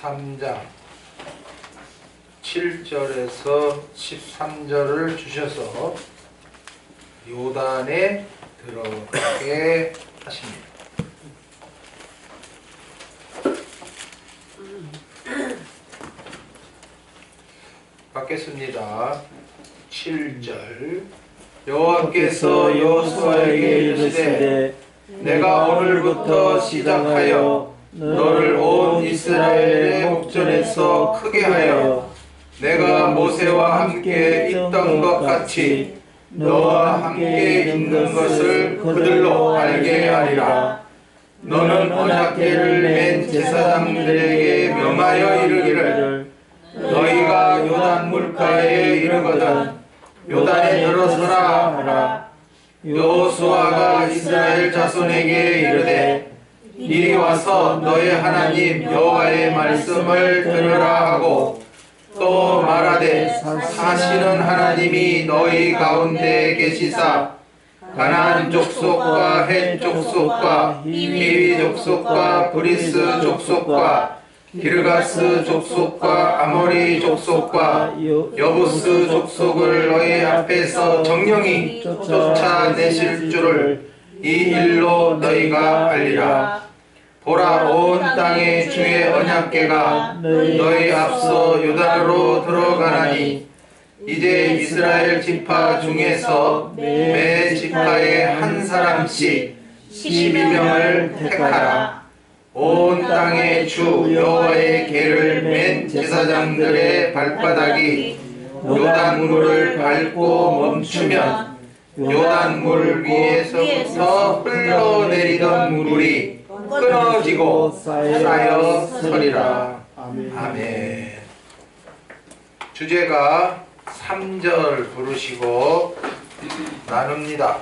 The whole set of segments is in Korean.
3장 7절에서 13절을 주셔서 요단에 들어가게 하십니다. 받겠습니다. 7절 여호와께서 여호수아에게 이르시되 내가 오늘부터 시작하여 너를 온 이스라엘의 목전에서 크게 하여 내가 모세와 함께 있던 것 같이 너와 함께 있는 것을 그들로 알게 하리라. 너는 언약궤를 맨 제사장들에게 명하여 이르기를 너희가 요단 물가에 이르거든 요단에 들어서라 하라. 여호수아가 이스라엘 자손에게 이르되 이리 와서 너의 하나님 여호와의 말씀을 들으라 하고 또 말하되 사시는 하나님이 너희 가운데 계시사 가나안 족속과 헷 족속과 히위 족속과 브리스 족속과 기르가스 족속과 아모리 족속과 여부스 족속을 너희 앞에서 정령이 쫓아내실 줄을 이 일로 너희가 알리라. 보라, 온 땅에 주의 언약궤가 너희 앞서 요단으로 들어가나니 이제 이스라엘 지파 중에서 매 지파에 한 사람씩 12명을 택하라. 온 땅의 주 여호와의 궤를 맨 제사장들의 발바닥이 요단 물을 밟고 멈추면 요단 물 위에서부터 흘러내리던 물이 끊어지고 쌓여 서리라. 아멘. 주제가 3절 부르시고 나눕니다.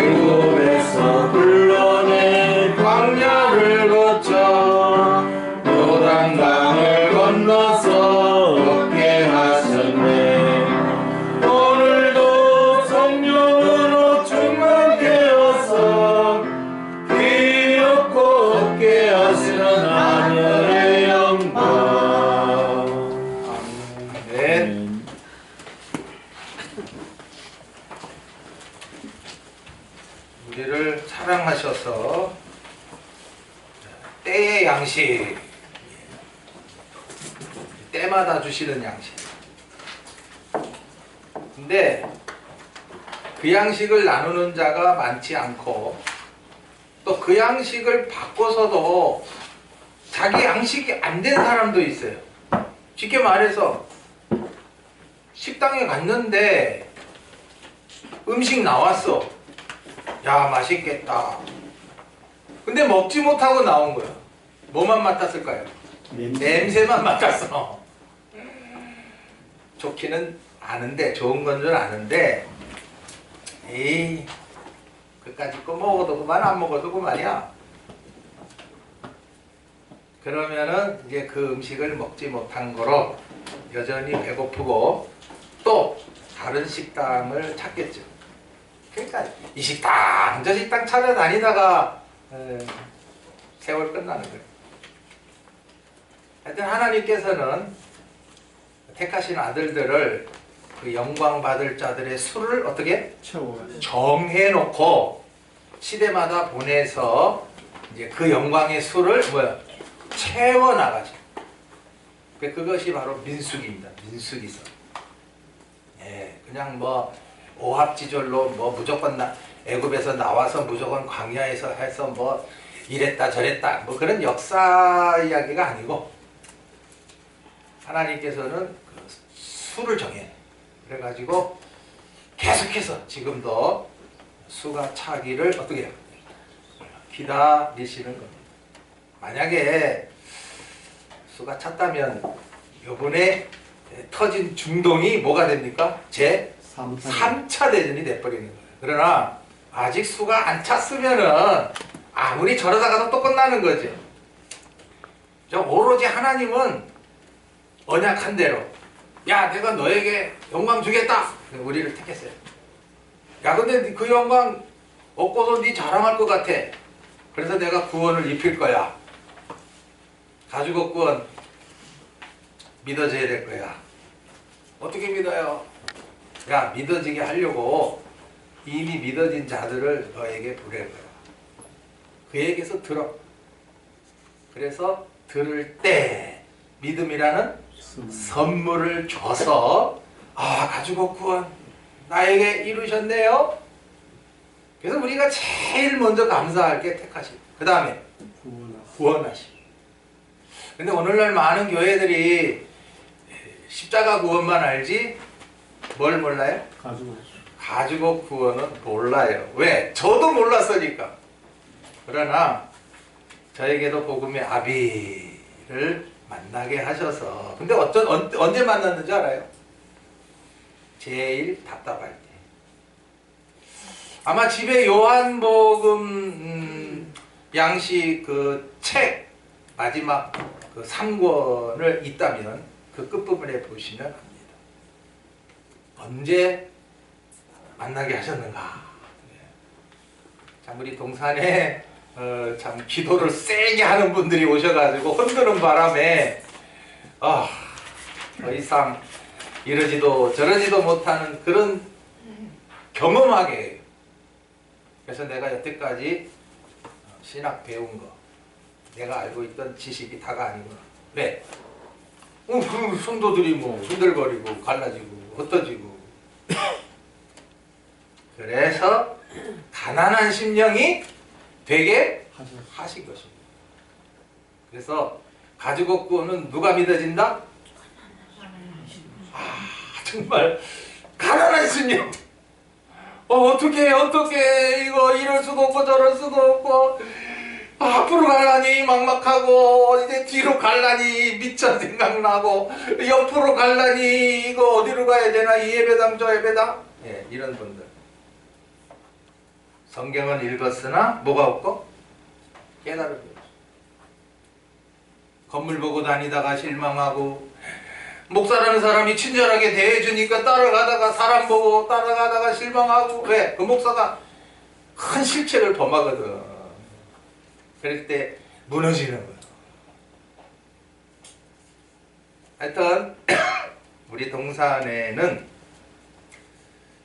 애굽에서 불러낸 광야를 거쳐 요단강을 건너서 걷게 하셨네. 오늘도 성령으로 충만케 하사 귀엽고 얻게 하시는 하늘의 영광. 아멘. 우리를 사랑하셔서 때의 양식, 때마다 주시는 양식. 근데 그 양식을 나누는 자가 많지 않고 또 그 양식을 바꿔서도 자기 양식이 안 된 사람도 있어요. 쉽게 말해서 식당에 갔는데 음식 나왔어. 야, 맛있겠다. 근데 먹지 못하고 나온 거야. 뭐만 맡았을까요? 냄새만 맡았어. 좋기는 아는데, 좋은 건 줄 아는데, 에이, 그까짓 거 먹어도 그만, 안 먹어도 그만이야. 그러면은 이제 그 음식을 먹지 못한 거로 여전히 배고프고 또 다른 식당을 찾겠죠. 그러니까 이 식당 저 식당 찾아다니다가 세월 끝나는 거예요. 하여튼 하나님께서는 택하신 아들들을 그 영광 받을 자들의 수를 어떻게 정해놓고 시대마다 보내서 이제 그 영광의 수를 채워 나가죠. 그것이 바로 민수기입니다. 민수기서. 예, 그냥 오합지졸로 무조건 애굽에서 나와서 무조건 광야에서 해서 이랬다 저랬다 그런 역사 이야기가 아니고 하나님께서는 그 수를 정해. 그래가지고 계속해서 지금도 수가 차기를 어떻게 해요? 기다리시는 겁니다. 만약에 수가 찼다면 이번에 터진 중동이 뭐가 됩니까? 제 3차 대전이 돼버리는 거예요. 그러나 아직 수가 안 찼으면은 아무리 저러다가도 또 끝나는 거죠. 오로지 하나님은 언약한 대로 야, 내가 너에게 영광 주겠다. 우리를 택했어요. 야, 근데 그 영광 얻고도 네 자랑할 것 같아. 그래서 내가 구원을 입힐 거야. 가죽옷 구원 믿어져야 될 거야. 어떻게 믿어요? 야, 믿어지게 하려고 이미 믿어진 자들을 너에게 보낼 거야. 그 얘기에서 들어. 그래서 들을 때 믿음이라는 선물을 줘서 가죽옷 구원 나에게 이루셨네요. 그래서 우리가 제일 먼저 감사할 게 택하심. 그 다음에 구원하심. 근데 오늘날 많은 교회들이 십자가 구원만 알지 뭘 몰라요? 가죽옷 구원은 몰라요. 왜? 저도 몰랐으니까. 그러나 저에게도 복음의 아비를 만나게 하셔서, 근데 언제 만났는지 알아요? 제일 답답할 때. 아마 집에 요한복음 양식 그 책 마지막 그 3권을 있다면 그 끝부분에 보시면 합니다. 언제 만나게 하셨는가? 참 우리 동산에 참 기도를 세게 하는 분들이 오셔가지고 흔드는 바람에 더 이상 이러지도 저러지도 못하는 그런 경험하게 해요. 그래서 내가 여태까지 신학 배운 거, 내가 알고 있던 지식이 다가 아니구나. 왜? 그 성도들이 뭐 흔들거리고 갈라지고 흩어지고. 그래서 가난한 심령이 되게 하신 것입니다. 그래서 가죽옷 구원은 누가 믿어진다? 정말 가난한 심령. 어떻게 이거 이럴 수도 없고 저럴 수도 없고, 앞으로 갈라니 막막하고, 이제 뒤로 갈라니 미쳐 생각나고, 옆으로 갈라니 이거 어디로 가야 되나, 이 예배당 저 예배당. 예, 이런 분들. 성경은 읽었으나 뭐가 없고? 깨달음이 없어. 건물 보고 다니다가 실망하고, 목사라는 사람이 친절하게 대해주니까 따라가다가 사람 보고 따라가다가 실망하고. 왜? 그 목사가 큰 실책을 범하거든. 그럴 때 무너지는 거야. 하여튼 우리 동산에는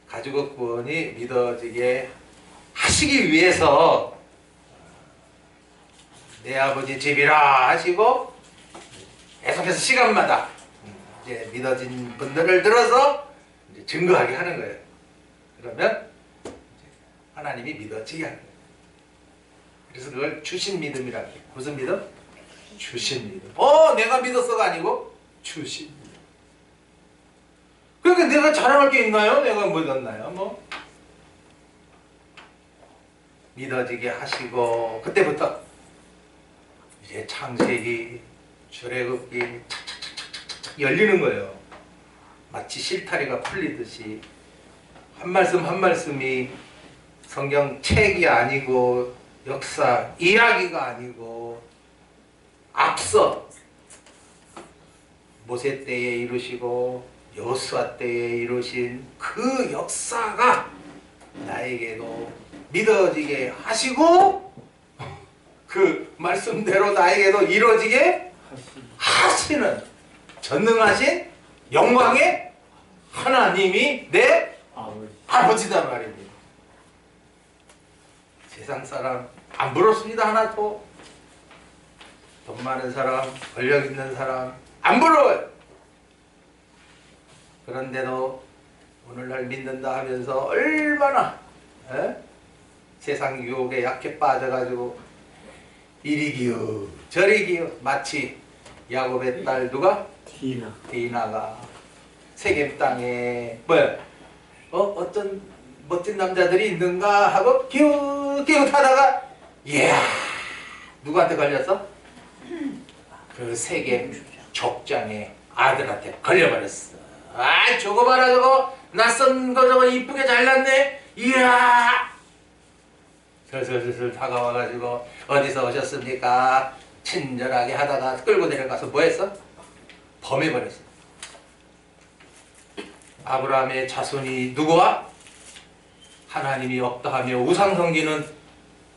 가죽옷 구원이 믿어지게 하시기 위해서 내 아버지 집이라 하시고 계속해서 시간마다 이제 믿어진 분들을 들어서 이제 증거하게 하는 거예요. 그러면 하나님이 믿어지게 하는 거예요. 그래서 그걸 주신 믿음이라고 해요. 무슨 믿음? 주신 믿음. 내가 믿었어가 아니고 주신 믿음. 그러니까 내가 자랑할 게 있나요? 내가 믿었나요? 뭐 믿어지게 하시고, 그때부터 이제 창세기, 출애굽기 착착착착착 열리는 거예요. 마치 실타리가 풀리듯이 한 말씀 한 말씀이 성경 책이 아니고 역사 이야기가 아니고 앞서 모세 때에 이루시고 여호수아 때에 이루신 그 역사가 나에게도 믿어지게 하시고, 그 말씀대로 나에게도 이루어지게 하시는 전능하신 영광의 하나님이 내 아버지다 말입니다. 세상 사람 안 부럽습니다. 하나도. 돈 많은 사람, 권력 있는 사람 안 부러워요. 그런데도 오늘날 믿는다 하면서 얼마나 세상 유혹에 약해 빠져가지고 이리 기우 저리 기우. 마치 야곱의 딸 누가? 디나가 세겜 땅에 어떤 멋진 남자들이 있는가 하고 기우 타다가 이야 누구한테 걸렸어? 그 세겜 족장의 아들한테 걸려버렸어. 저거 봐라, 저거 낯선 거 저거 이쁘게 잘났네. 이야. 슬슬 다가와가지고 어디서 오셨습니까? 친절하게 하다가 끌고 내려가서 뭐 했어? 범해버렸어. 아브라함의 자손이 누구와? 하나님이 없다 하며 우상 섬기는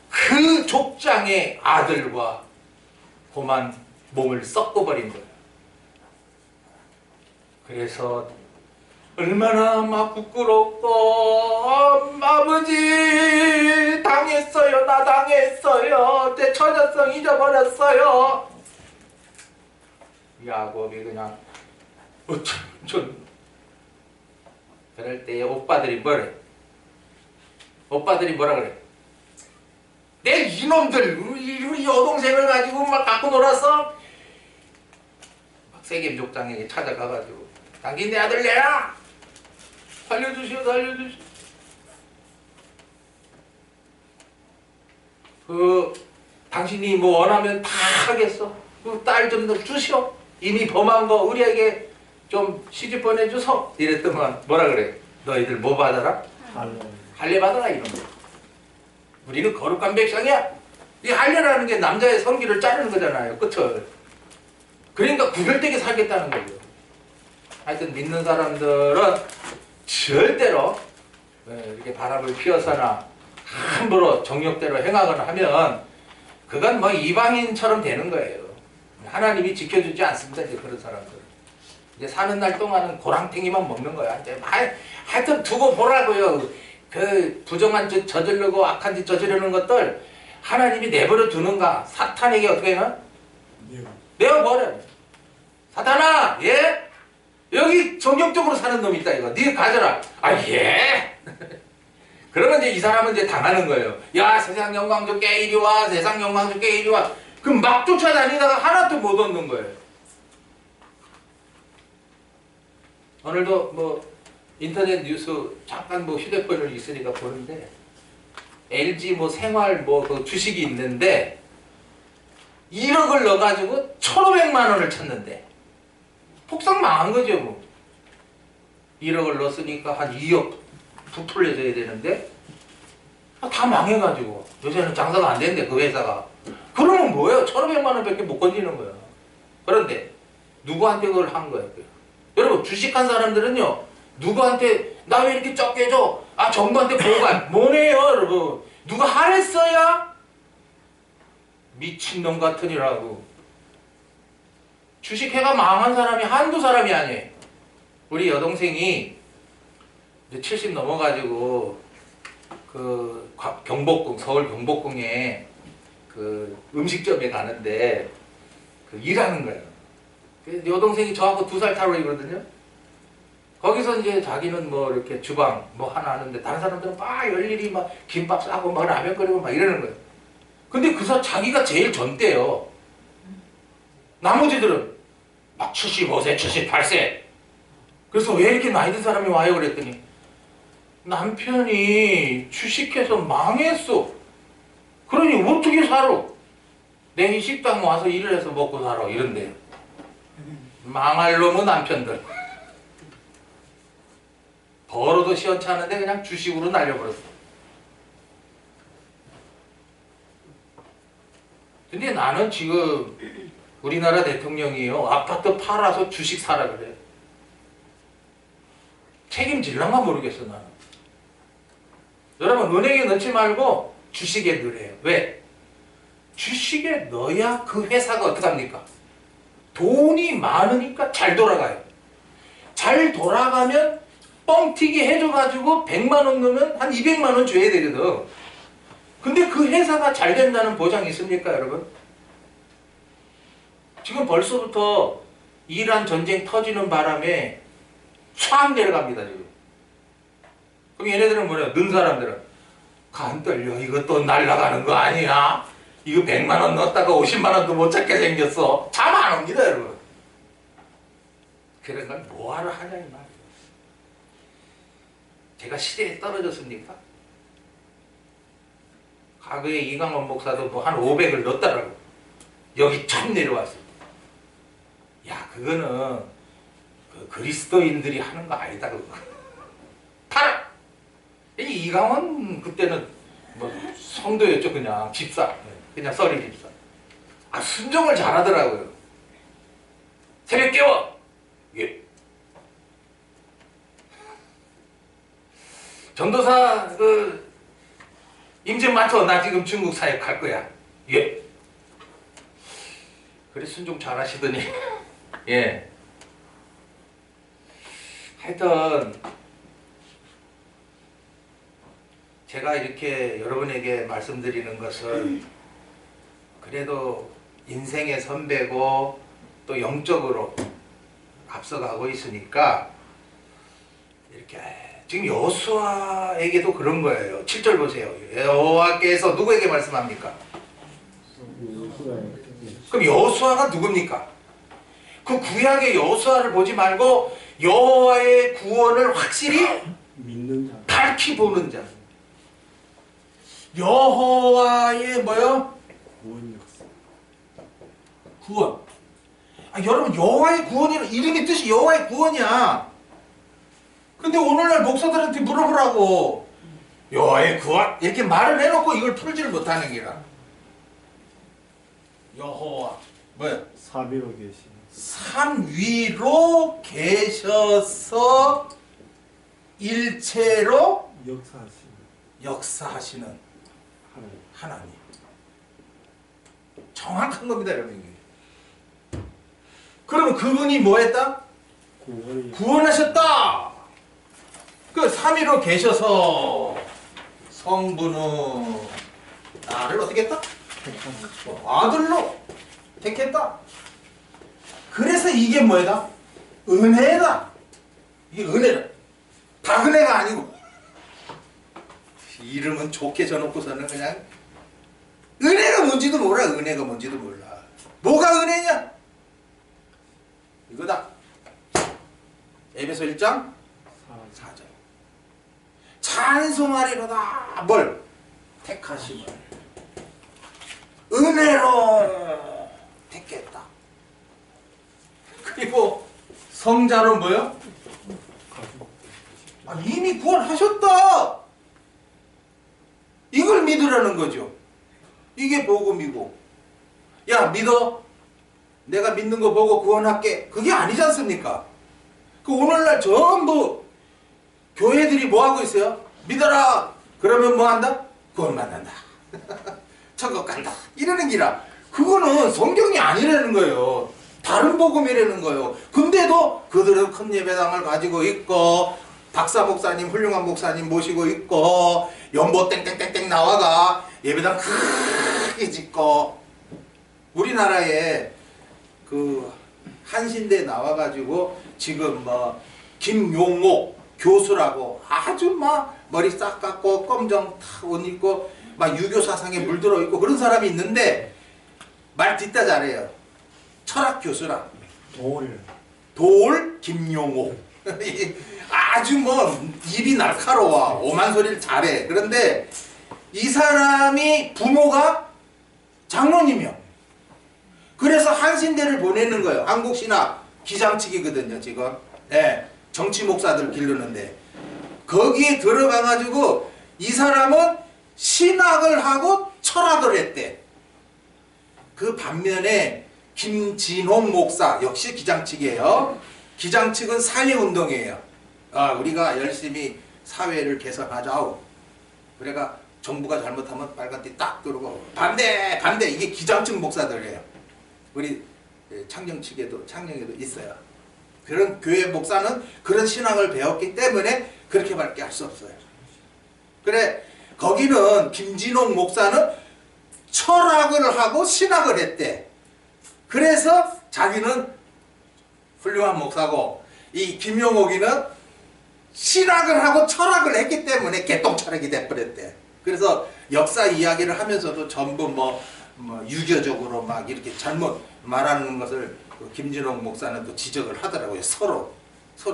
그 족장의 아들과 험한 몸을 썩어버린 거예요. 그래서 얼마나 막 부끄럽고 아버지 당했어요. 나 당했어요. 내 처녀성 잊어버렸어요. 야곱이 그냥 어쩜 그럴 때 오빠들이 뭐래? 오빠들이 뭐라 그래? 내 이놈들 우리 여동생을 가지고 막 갖고 놀았어? 막 세겜 족장에게 찾아가가지고 당신 내 아들 내라! 살려주시오 살려주시오. 당신이 뭐 원하면 다 하겠어. 그 딸 좀 주시오. 이미 범한 거 우리에게 좀 시집 보내주소. 이랬더만 뭐라 그래? 너희들 뭐 받아라? 할례 받아라 이놈들. 우리는 거룩한 백성이야. 이 할례라는 게 남자의 성기를 자르는 거잖아요. 그쵸? 그러니까 구별되게 살겠다는 거죠. 하여튼 믿는 사람들은 절대로 이렇게 바람을 피워서나 함부로 정욕대로 행하거나 하면 그건 뭐 이방인처럼 되는 거예요. 하나님이 지켜주지 않습니다. 이제 그런 사람들. 이제 사는 날 동안은 고랑탱이만 먹는 거야. 이제 하여튼 두고 보라고요. 그 부정한 짓 저지르고 악한 짓 저지르는 것들 하나님이 내버려 두는가? 사탄에게 어떻게 해요? 내어버려. 사탄아, 예? 여기 정욕적으로 사는 놈이 있다 이거. 네 가져라. 아 예. 그러면 이제 이 사람은 이제 당하는 거예요. 야 세상 영광 줄게 이리 와. 세상 영광 줄게 이리 와. 그럼 막 쫓아다니다가 하나도 못 얻는 거예요. 오늘도 뭐 인터넷 뉴스 잠깐 뭐 휴대폰을 있으니까 보는데 LG 뭐 생활 뭐 그 주식이 있는데 1억을 넣어가지고 1,500만 원을 쳤는데 폭삭 망한 거죠 뭐. 1억을 넣었으니까 한 2억 부풀려져야 되는데 다 망해가지고 요새는 장사가 안 되는데 그 회사가. 그러면 뭐예요? 1,500만 원밖에 못 건지는 거야. 그런데 누구한테 그걸 한 거예요? 여러분 주식한 사람들은요 누구한테 나 왜 이렇게 적게 줘? 아 정부한테 보관 뭐네요 여러분. 누가 하랬어야? 미친놈 같으니라고. 주식회가 망한 사람이 한두 사람이 아니에요. 우리 여동생이 이제 70 넘어가지고 그 경복궁 서울 경복궁에 그 음식점에 가는데 그 일하는 거예요. 여동생이 저하고 2살 차로이거든요. 거기서 이제 자기는 뭐 이렇게 주방 뭐 하나 하는데 다른 사람들은 막 열일이 막 김밥 싸고 막 라면 끓이고 막 이러는 거예요. 근데 자기가 제일 젊대요. 나머지들은 막 75세, 78세. 그래서 왜 이렇게 나이 든 사람이 와요? 그랬더니 남편이 주식해서 망했어. 그러니 어떻게 살아? 내 식당 와서 일을 해서 먹고 살아. 이런데요. 망할 놈의 남편들. 벌어도 시원찮은데 그냥 주식으로 날려버렸어. 근데 나는 지금 우리나라 대통령이요 아파트 팔아서 주식 사라 그래요. 책임질란가 모르겠어 나는. 여러분 은행에 넣지 말고 주식에 넣으래요. 왜? 주식에 넣어야 그 회사가 어떡합니까? 돈이 많으니까 잘 돌아가요. 잘 돌아가면 뻥튀기 해줘가지고 100만 원 넣으면 한 200만 원 줘야 되거든. 근데 그 회사가 잘 된다는 보장이 있습니까 여러분? 지금 벌써부터 이란 전쟁 터지는 바람에 촥 내려갑니다 지금. 그럼 얘네들은 뭐냐? 는 사람들은 간 떨려. 이거 또 날라가는 거 아니야? 이거 100만 원 넣었다가 50만 원도 못 찾게 생겼어. 잠 안 옵니다 여러분. 그런 걸 뭐하러 하냐 이 말이에요. 제가 시대에 떨어졌습니까? 과거에 이강원 목사도 뭐 한 500을 넣었다라고. 여기 참 내려왔어요. 야 그거는 그 그리스도인들이 하는 거 아니다 그거. 팔아! 이강원 그때는 뭐 성도였죠. 그냥 집사. 그냥 썰이 집사. 아 순종을 잘하더라고요. 새벽 깨워! 예. 전도사 그 임직 맡아. 나 지금 중국 사역 갈 거야. 예. 그래 순종 잘하시더니 예. 하여튼 제가 이렇게 여러분에게 말씀드리는 것은 그래도 인생의 선배고 또 영적으로 앞서가고 있으니까 이렇게 지금 여호수아에게도 그런 거예요. 7절 보세요. 여호와께서 누구에게 말씀합니까? 그럼 여호수아가 누굽니까? 그 구약의 여호수아를 보지 말고 여호와의 구원을 확실히 믿는 자. 밝히 보는 자. 여호와의 뭐요? 구원 역사. 구원. 여러분 여호와의 구원이라는 이름의 뜻이 여호와의 구원이야. 근데 오늘날 목사들한테 물어보라고 여호와의 구원 이렇게 말을 해놓고 이걸 풀지를 못하는 게라. 여호와 뭐야? 사비로 계신. 산 위로 계셔서 일체로 역사하시는 역사하시는 하나님. 하나님. 정확한 겁니다, 여러분. 그러면 그분이 뭐 했다? 구원하셨다. 그 3위로 계셔서 성부는 나를 어떻게 했다? 아들로 택했다. 그래서 이게 뭐다? 은혜다. 이게 은혜다. 다 은혜가 아니고 이름은 좋게 져놓고서는 그냥 은혜가 뭔지도 몰라. 은혜가 뭔지도 몰라. 뭐가 은혜냐? 이거다. 에베소 1장 4절. 찬송하리로다. 뭘? 택하심을. 은혜로 택했다. 그리고 성자로 뭐요? 이미 구원하셨다. 이걸 믿으라는 거죠. 이게 복음이고. 야 믿어. 내가 믿는 거 보고 구원할게. 그게 아니지 않습니까? 그 오늘날 전부 교회들이 뭐 하고 있어요? 믿어라. 그러면 뭐 한다? 구원 받는다. 천국 간다. 이러는 기라. 그거는 성경이 아니라는 거예요. 다른 복음이라는 거예요. 근데도 그들은 큰 예배당을 가지고 있고 박사 목사님, 훌륭한 목사님 모시고 있고 연보 땡땡땡땡 나와가 예배당 크게 짓고 우리나라에 그 한신대 나와가지고 지금 뭐 김용옥 교수라고 아주 막 머리 싹 깎고 검정 탁 옷 입고 막 유교 사상에 물들어 있고 그런 사람이 있는데 말 뒷다 잘해요. 철학 교수라. 돌 김용옥. 아주 뭐 입이 날카로워. 오만 소리를 잘해. 그런데 이 사람이 부모가 장로님이요. 그래서 한신대를 보내는 거예요. 한국신학 기장치기거든요 지금. 네, 정치 목사들 기르는데 거기에 들어가가지고 이 사람은 신학을 하고 철학을 했대. 그 반면에 김진홍 목사 역시 기장치기예요. 기장측은 사회운동이에요. 우리가 열심히 사회를 개선하자. 그래가 정부가 잘못하면 빨간띠 딱 들고 반대 반대 이게 기장측 목사들이에요. 우리 창녕에도 있어요. 그런 교회 목사는 그런 신앙을 배웠기 때문에 그렇게밖에 할 수 없어요. 그래 거기는 김진홍 목사는 철학을 하고 신학을 했대. 그래서 자기는 훌륭한 목사고 이 김용옥이는 신학을 하고 철학을 했기 때문에 개똥철학이 돼버렸대. 그래서 역사 이야기를 하면서도 전부 뭐 유교적으로 막 이렇게 잘못 말하는 것을 김진홍 목사는 또 지적을 하더라고요. 서로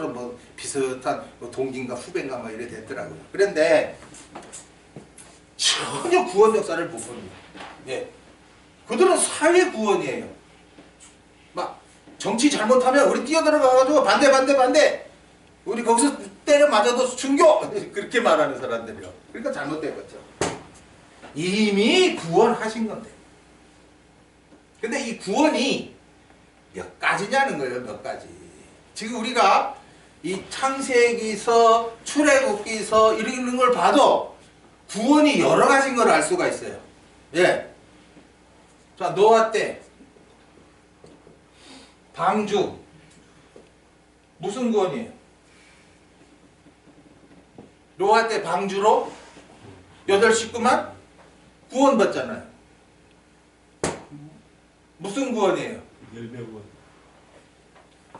뭐 비슷한 뭐 동기인가 후배인가 뭐 이래 됐더라고요. 그런데 전혀 구원 역사를 못 봅니다. 예, 그들은 사회 구원이에요. 막 정치 잘못하면 우리 뛰어들어가가지고 반대 우리 거기서 때려 맞아도 중교 그렇게 말하는 사람들이요. 그러니까 잘못된 거죠. 이미 구원하신 건데. 근데 이 구원이 몇 가지냐는 거예요. 몇 가지. 지금 우리가 이 창세기서, 출애굽기서 이런 걸 봐도 구원이 여러 가지인 걸 알 수가 있어요. 예. 자, 노아 때 방주 무슨 구원이에요? 노아 때 방주로 8식구만 구원받잖아요. 무슨 구원이에요? 열매구원.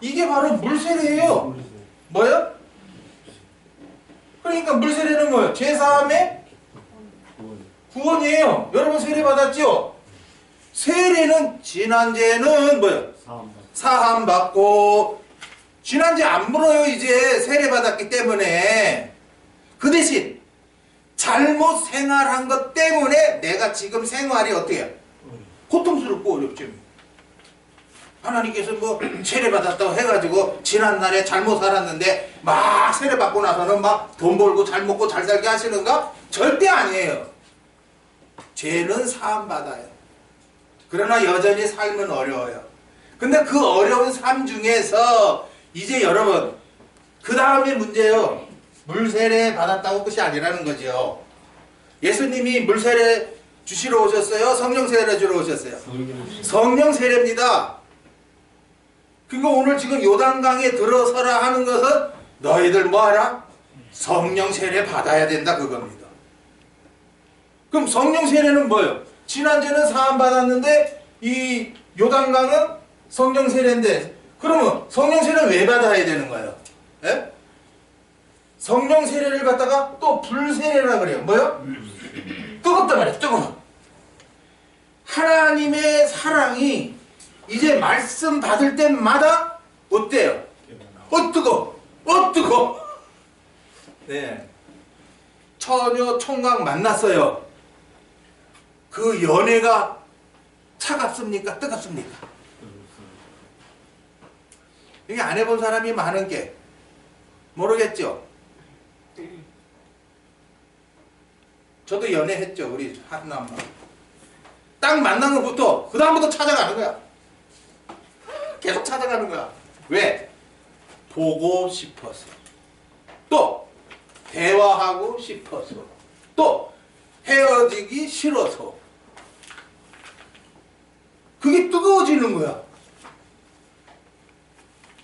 이게 바로 물세례예요. 뭐요? 그러니까 물세례는 뭐예요? 죄사함의 구원이에요. 여러분 세례 받았죠? 세례는 지난죄는 뭐예요? 사함 받고, 지난죄 안 물어요. 이제 세례 받았기 때문에. 그 대신 잘못 생활한 것 때문에 내가 지금 생활이 어떻게 해요? 고통스럽고 어렵죠. 하나님께서 뭐 세례 받았다고 해가지고 지난날에 잘못 살았는데 막 세례 받고 나서는 막 돈 벌고 잘 먹고 잘 살게 하시는가? 절대 아니에요. 죄는 사함 받아요. 그러나 여전히 삶은 어려워요. 근데 그 어려운 삶 중에서 이제 여러분 그 다음에 문제요. 물세례 받았다고 끝이 아니라는 거죠. 예수님이 물세례 주시러 오셨어요? 성령 세례 주러 오셨어요? 성령 세례입니다. 그러니까 오늘 지금 요단강에 들어서라 하는 것은 너희들 뭐하라? 성령 세례 받아야 된다 그겁니다. 그럼 성령 세례는 뭐예요? 지난주에는 사함 받았는데 이 요단강은 성령 세례인데 그러면 성령 세례는 왜 받아야 되는 거예요? 예? 성령 세례를 갖다가 또 불세례라 그래요. 뭐요? 뜨겁단 말이에요. 뜨거워. 하나님의 사랑이 이제 말씀 받을 때마다 어때요? 뜨거! 뜨거! 네. 처녀 총각 만났어요. 그 연애가 차갑습니까? 뜨겁습니까? 이게 안 해본 사람이 많은 게 모르겠죠? 저도 연애했죠. 우리 한남마. 딱 만난 것부터 그 다음부터 찾아가는 거야. 계속 찾아가는 거야. 왜? 보고 싶어서. 또 대화하고 싶어서. 또 헤어지기 싫어서. 그게 뜨거워지는 거야.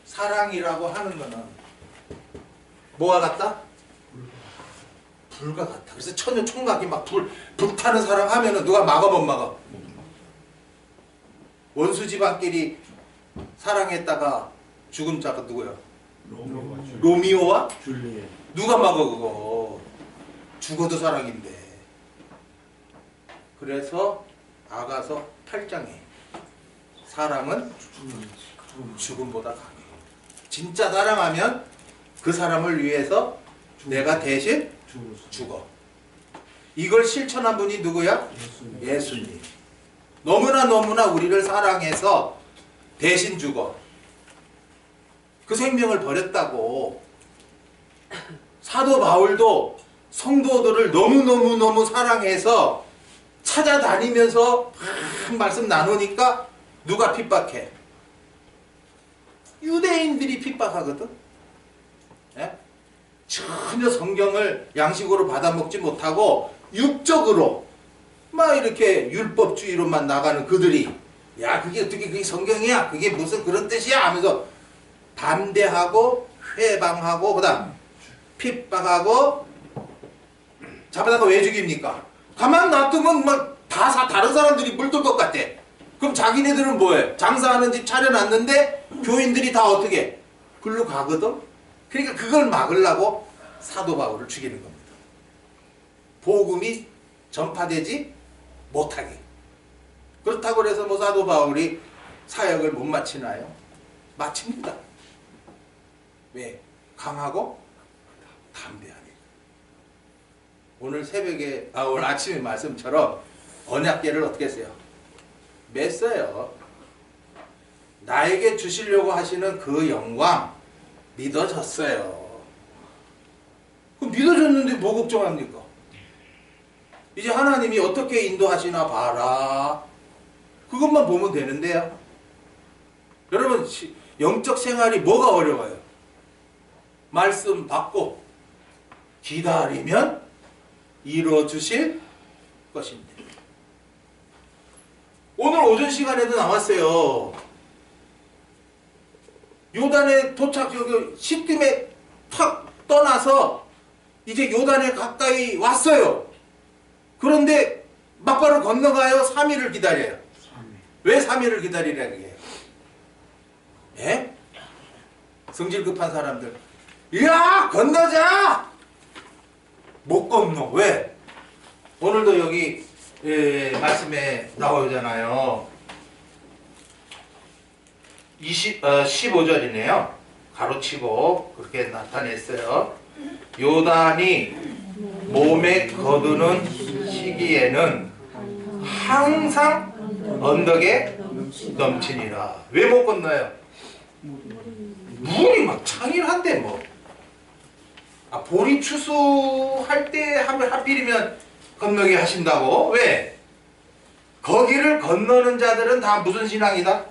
사랑이라고 하는 거는 뭐와 같다? 불과 같다. 그래서 처녀 총각이 막 불타는 사랑 하면은 누가 막아 못 막아? 원수 집안끼리 사랑했다가 죽은 자가 누구야? 로미오와 줄리엣. 누가 막아 그거? 죽어도 사랑인데. 그래서 아가서 8장에 사랑은 죽음보다 강해. 진짜 사랑하면 그 사람을 위해서 내가 대신 죽어. 이걸 실천한 분이 누구야? 예수님. 너무나 우리를 사랑해서 대신 죽어. 그 생명을 버렸다고. 사도 바울도 성도들을 너무 사랑해서 찾아다니면서 말씀 나누니까 누가 핍박해? 유대인들이 핍박하거든. 예? 전혀 성경을 양식으로 받아먹지 못하고 육적으로 막 이렇게 율법주의로만 나가는 그들이 야 그게 어떻게 그게 성경이야? 그게 무슨 그런 뜻이야? 하면서 반대하고 회방하고 그다음 핍박하고 잡아다가 왜 죽입니까? 가만 놔두면 막 다 다른 사람들이 물들 것 같아. 그럼 자기네들은 뭐해? 장사하는 집 차려놨는데 교인들이 다 어떻게? 글로 가거든? 그러니까 그걸 막으려고 사도 바울을 죽이는 겁니다. 복음이 전파되지 못하게. 그렇다고 해서 뭐 사도 바울이 사역을 못 마치나요? 마칩니다. 왜? 강하고 담대하니까. 오늘 새벽에 오늘 아침에 말씀처럼 언약궤를 어떻게 했어요? 맸어요. 나에게 주시려고 하시는 그 영광 믿어졌어요. 그럼 믿어졌는데 뭐 걱정합니까? 이제 하나님이 어떻게 인도하시나 봐라. 그것만 보면 되는데요. 여러분 영적 생활이 뭐가 어려워요? 말씀 받고 기다리면 이루어 주실 것입니다. 오늘 오전 시간에도 나왔어요. 요단에 도착, 여기 시딤에 탁 떠나서 이제 요단에 가까이 왔어요. 그런데 막바로 건너가요? 3일을 기다려요. 3일. 왜 3일을 기다리라는 거예요? 예? 성질 급한 사람들, 야 건너자! 못 건너. 왜? 오늘도 여기 말씀에 나오잖아요. 15절이네요. 가로치고 그렇게 나타냈어요. 요단이 몸에 거두는 시기에는 항상 언덕에 넘치니라. 왜 못 건너요? 물이 막 창일한데 뭐. 보리 추수할 때 하필이면 건너게 하신다고? 왜? 거기를 건너는 자들은 다 무슨 신앙이다?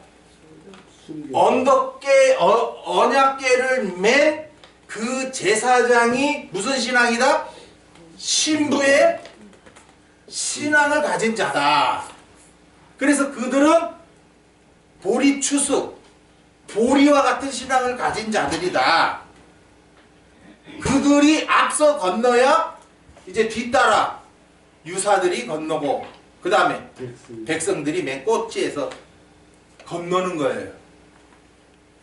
언덕계, 언약계를 맨 그 제사장이 무슨 신앙이다? 신부의 신앙을 가진 자다. 그래서 그들은 보리 추수, 보리와 같은 신앙을 가진 자들이다. 그들이 앞서 건너야 이제 뒤따라 유사들이 건너고 그 다음에 백성들이 맨 꼭지에서 건너는 거예요.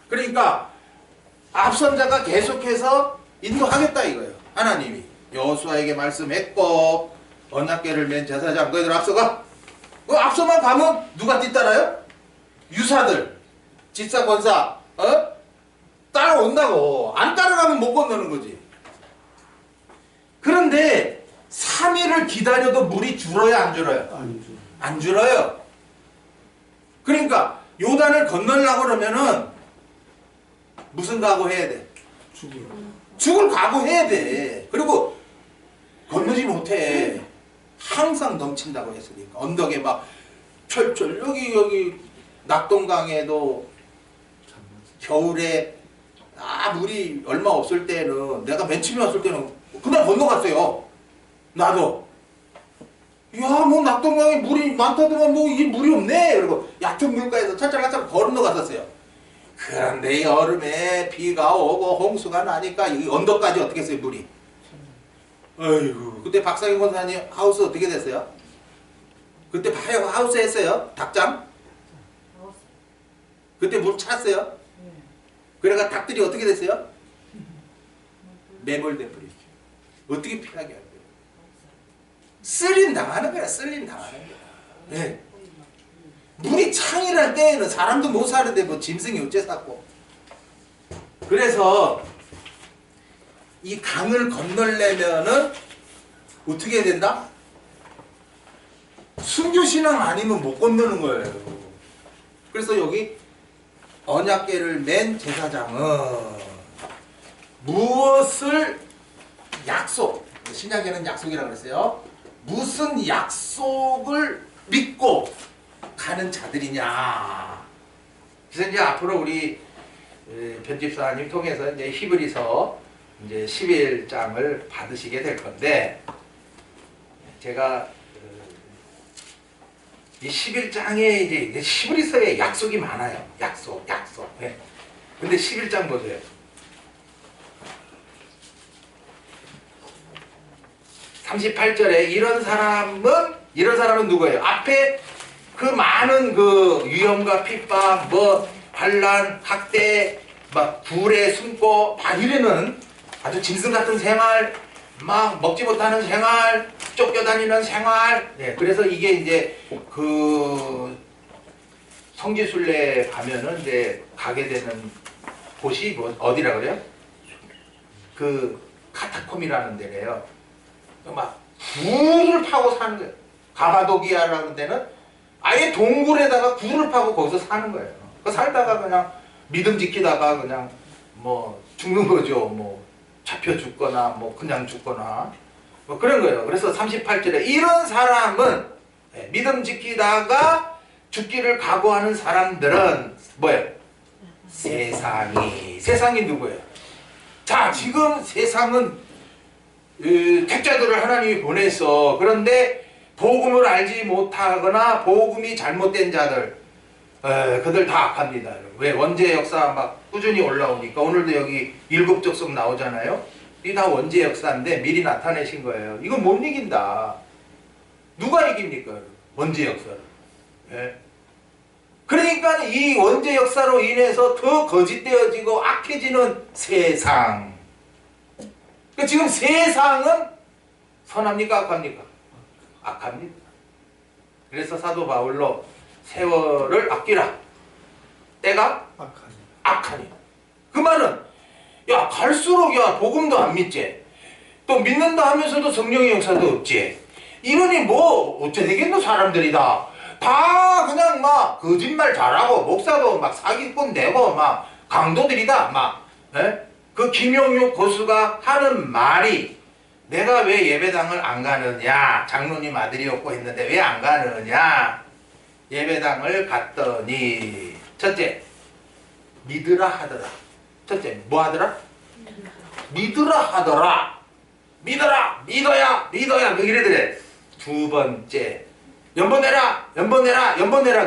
그러니까 앞선 자가 계속해서 인도하겠다 이거예요. 하나님이 여호수아에게 말씀했고 언약궤를 맨 제사장 그들 앞서가 앞서만 가면 누가 뒤따라요? 유사들, 집사 권사 따라온다고. 안 따라가면 못 건너는 거지. 그런데 3일을 기다려도 물이 줄어요 안 줄어요? 안 줄어요. 그러니까 요단을 건너려고 그러면은 무슨 각오해야 돼? 죽을 각오해야 돼. 그리고 건너지 못해. 항상 넘친다고 했으니까. 언덕에 막 철철 여기 낙동강에도 겨울에 물이 얼마 없을 때는 내가 맨 처음에 왔을 때는 그냥 건너갔어요. 나도. 야, 뭐 낙동강에 물이 많다더만 뭐 이 물이 없네. 그리고 얕은 물가에서 찰찰찰찰 건너갔었어요. 그런데 여름에 비가 오고 홍수가 나니까 이 언덕까지 어떻게 했어요 물이? 아이고 그때 박상현 권사님 하우스 어떻게 됐어요? 그때 바이오 하우스 했어요? 닭장? 그때 물 찼어요? 그래가 닭들이 어떻게 됐어요? 매몰돼 버리죠. 어떻게 피하게 할 거예요? 쓸림 당하는 거야. 쓸림 당하는 거야. 네. 물이 창이랄 때에는 사람도 못 사는데 뭐 짐승이 어째 샀고. 그래서 이 강을 건너려면은 어떻게 해야 된다? 순교신앙 아니면 못 건너는 거예요. 그래서 여기 언약궤를 맨 제사장은 무엇을 약속, 신약에는 약속이라고 그랬어요. 무슨 약속을 믿고 가는 자들이냐. 그래서 이제 앞으로 우리 편집사님 통해서 이제 히브리서 이제 11장을 받으시게 될 건데, 제가 이 11장에 이제 히브리서에 약속이 많아요. 약속. 네. 근데 11장 보세요. 38절에 이런 사람은 누구예요? 앞에 그 많은 그 위험과 핍박, 뭐 반란, 학대, 막 불에 숨고 막 이러는 아주 짐승 같은 생활, 막 먹지 못하는 생활, 쫓겨다니는 생활. 네, 그래서 이게 이제 그 성지순례 가면은 이제 가게 되는 곳이 뭐 어디라 그래요? 그 카타콤이라는 데래요. 막 굴을 파고 사는 거예요. 가바도기아라는 데는 아예 동굴에다가 굴을 파고 거기서 사는 거예요. 그 살다가 그냥 믿음 지키다가 그냥 뭐 죽는 거죠. 뭐 잡혀 죽거나 뭐 그냥 죽거나 뭐 그런 거예요. 그래서 38절에 이런 사람은 믿음 지키다가 죽기를 각오하는 사람들은 뭐예요? 세상이 누구예요? 자, 자, 지금 세상은 택자들을 하나님이 보내서 그런데 복음을 알지 못하거나 복음이 잘못된 자들 그들 다 악합니다. 왜? 원죄 역사 막 꾸준히 올라오니까 오늘도 여기 일곱 족속 나오잖아요. 이 다 원죄 역사인데 미리 나타내신 거예요. 이거 못 이긴다. 누가 이깁니까? 원죄 역사를. 예? 그러니까 이 원죄 역사로 인해서 더 거짓되어지고 악해지는 세상. 그러니까 지금 세상은 선합니까? 악합니까? 악합니다. 그래서 사도 바울로 세월을 아끼라. 때가 악하니. 악하니. 그 말은 야 갈수록 야 복음도 안 믿지. 또 믿는다 하면서도 성령의 역사도 없지. 이러니 뭐 어째 되겠노 사람들이다. 다 그냥 막 거짓말 잘하고 목사도 막 사기꾼 되고 막 강도들이다. 막 그 김용육 고수가 하는 말이 내가 왜 예배당을 안 가느냐. 장로님 아들이었고 했는데 왜 안 가느냐. 예배당을 갔더니 첫째 믿으라 하더라. 첫째 뭐 하더라? 믿으라 하더라. 믿어라 믿어야 그 이래더래. 두 번째 연보내라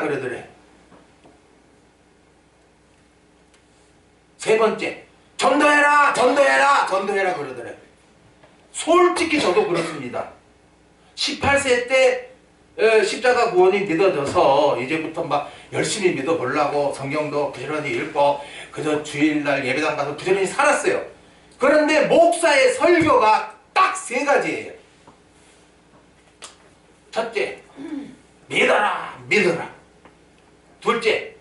그러더래. 세 번째 전도해라 그러더래. 솔직히 저도 그렇습니다. 18세 때 십자가 구원이 믿어져서 이제부터 막 열심히 믿어보려고 성경도 부지런히 읽고 그저 주일날 예배당 가서 부지런히 살았어요. 그런데 목사의 설교가 딱 세 가지예요. 첫째, 믿어라. 둘째,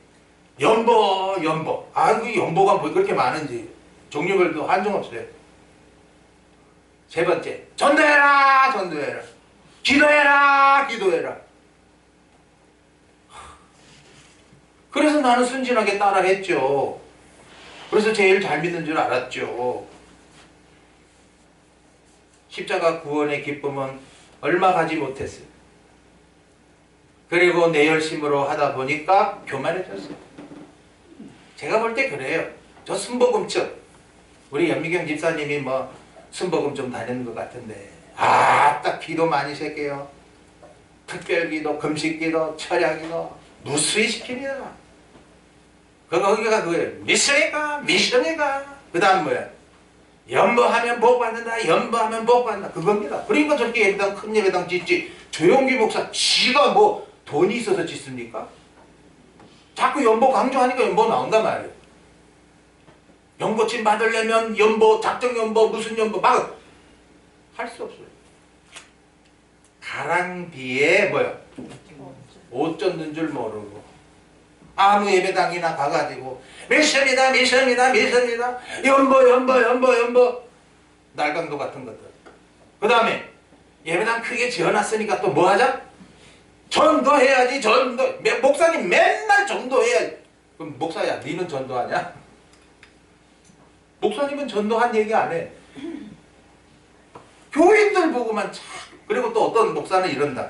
연보. 그 연보가 뭐 그렇게 많은지 종류별도 한정없어요. 세 번째, 전도해라. 기도해라. 그래서 나는 순진하게 따라했죠. 그래서 제일 잘 믿는 줄 알았죠. 십자가 구원의 기쁨은 얼마 가지 못했어요. 그리고 내 열심으로 하다 보니까 교만해졌어요. 제가 볼 때 그래요. 저 순복음층 우리 연미경 집사님이 뭐 순복음 좀 다니는 것 같은데 딱 기도 많이 새겨요. 특별기도, 금식기도, 철야기도 무수히 시킵니다. 거기가 그거예요. 미션이가. 그 다음 뭐야? 연보하면 복받는다. 그겁니다. 그러니까 저렇게 예배당, 큰 예배당 짓지. 조용기 목사 지가 뭐 돈이 있어서 짓습니까? 자꾸 연보 강조하니까 연보 나온단 말이에요. 연보침 받으려면 연보, 작정 연보, 무슨 연보 막 할 수 없어요. 가랑비에 뭐야? 옷 젖는 줄 모르고 아무 예배당이나 가가지고 미션이다 연보 날강도 같은 것들. 그 다음에 예배당 크게 지어놨으니까 또 뭐 하자? 전도해야지. 목사님 맨날 전도해야지. 그럼 목사야 니는 전도하냐? 목사님은 전도한 얘기 안 해. 교인들 보고만 참. 그리고 또 어떤 목사는 이런다.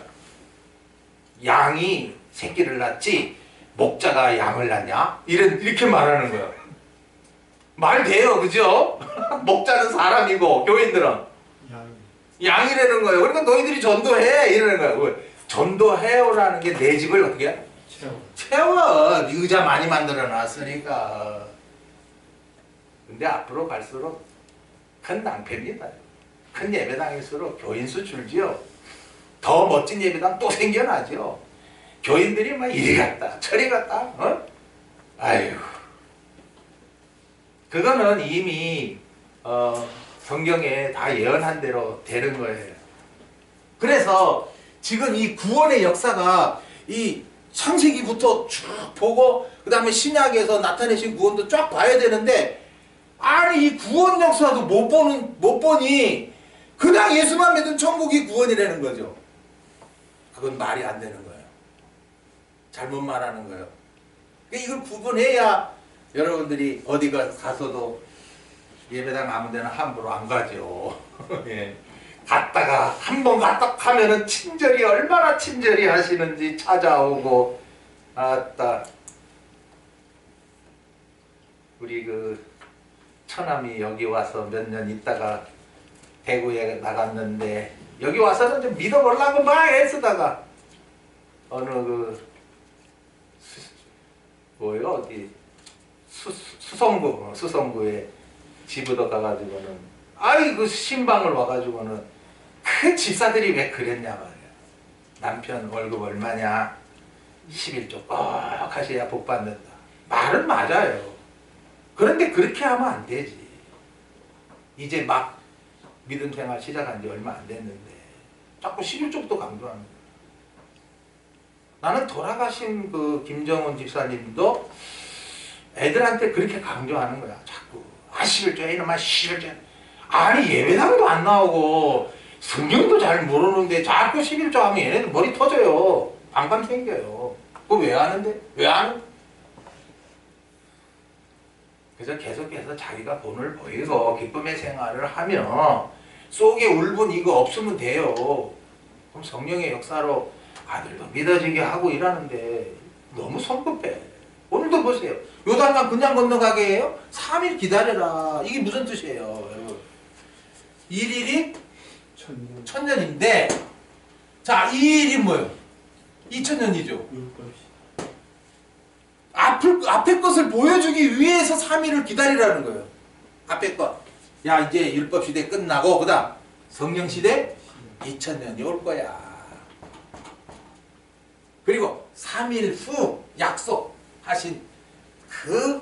양이 새끼를 낳지 목자가 양을 낳냐? 이렇게 말하는 거야. 말 돼요, 그죠? 목자는 사람이고 교인들은 양이라는 거예요. 그러니까 너희들이 전도해 이러는 거야. 왜? 전도해요라는 게 내 집을 어떻게 해? 채워. 의자 많이 만들어 놨으니까. 근데 앞으로 갈수록 큰 낭패입니다. 큰 예배당일수록 교인 수 줄지요. 더 멋진 예배당 또 생겨나죠. 교인들이 막 이리 갔다 저리 갔다. 아유. 그거는 이미 성경에 다 예언한 대로 되는 거예요. 그래서 지금 이 구원의 역사가 이 창세기부터 쭉 보고 그 다음에 신약에서 나타내신 구원도 쫙 봐야 되는데 아니 이 구원 역사도 못 보니 그냥 예수만 믿은 천국이 구원이라는 거죠. 그건 말이 안 되는 거예요. 잘못 말하는 거예요. 이걸 구분해야 여러분들이 어디 가서도 예배당 아무 데나 함부로 안 가죠. 예. 갔다가 한 번 갔다 하면은 친절히 얼마나 친절히 하시는지 찾아오고. 아따 우리 그 처남이 여기 와서 몇 년 있다가 대구에 나갔는데 여기 와서는 좀 믿어보려고 막 애쓰다가 어느 뭐요 어디 수성구에 집으로 가가지고는 아이 그 신방을 와가지고는 그 집사들이 왜 그랬냐 말이야. 남편 월급 얼마냐 11조 꼭 하셔야 복 받는다. 말은 맞아요. 그런데 그렇게 하면 안 되지. 이제 막 믿음 생활 시작한 지 얼마 안 됐는데 자꾸 11조부터 강조하는 거야. 나는 돌아가신 그 김정은 집사님도 애들한테 그렇게 강조하는 거야. 자꾸 11조 이놈아 11조. 아니 예배당도 안 나오고 성경도 잘 모르는데 자꾸 11조 하면 얘네들 머리 터져요. 반감 생겨요. 그거 왜 하는데? 왜 하는? 그래서 계속해서 자기가 본을 보이고 기쁨의 생활을 하면 속에 울분 이거 없으면 돼요. 그럼 성령의 역사로 아들도 믿어지게 하고 이러는데 너무 성급해. 오늘도 보세요. 요단강 그냥 건너가게 해요? 3일 기다려라. 이게 무슨 뜻이에요? 여러분. 1일이 천년. 천년인데 자 2일이 뭐예요? 2000년이죠. 율법시. 앞에 것을 보여주기 위해서 3일을 기다리라는 거예요. 앞에 것. 야 이제 율법 시대 끝나고 그 다음 성령 시대 2000년이 올 거야. 그리고 3일 후 약속하신 그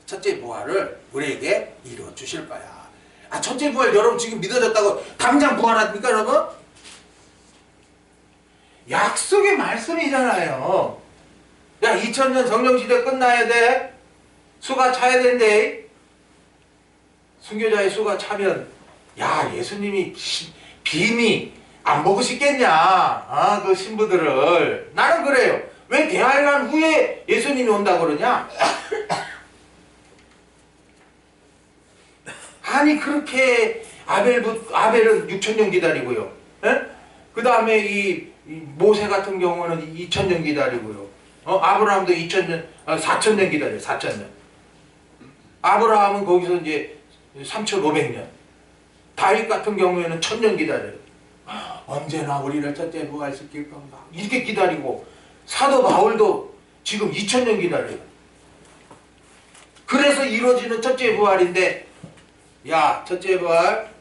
첫째 부활을 우리에게 이루어 주실 거야. 아 첫째 부활 여러분 지금 믿어졌다고 당장 부활합니까 여러분? 약속의 말씀이잖아요. 야 2000년 성령시대 끝나야 돼. 수가 차야 된대. 순교자의 수가 차면 야 예수님이 빈이 안 보고 싶겠냐. 아, 그 신부들을. 나는 그래요. 왜 대환란 후에 예수님이 온다고 그러냐? 아니 그렇게 아벨은 6000년 기다리고요. 그 다음에 이 모세 같은 경우는 2000년 기다리고요. 아브라함도 4000년 기다려요. 4000년. 아브라함은 거기서 이제 3500년. 다윗 같은 경우에는 1000년 기다려요. 언제나 우리를 첫째 부활시킬 건가. 이렇게 기다리고 사도 바울도 지금 2000년 기다려요. 그래서 이루어지는 첫째 부활인데 야 첫째 부활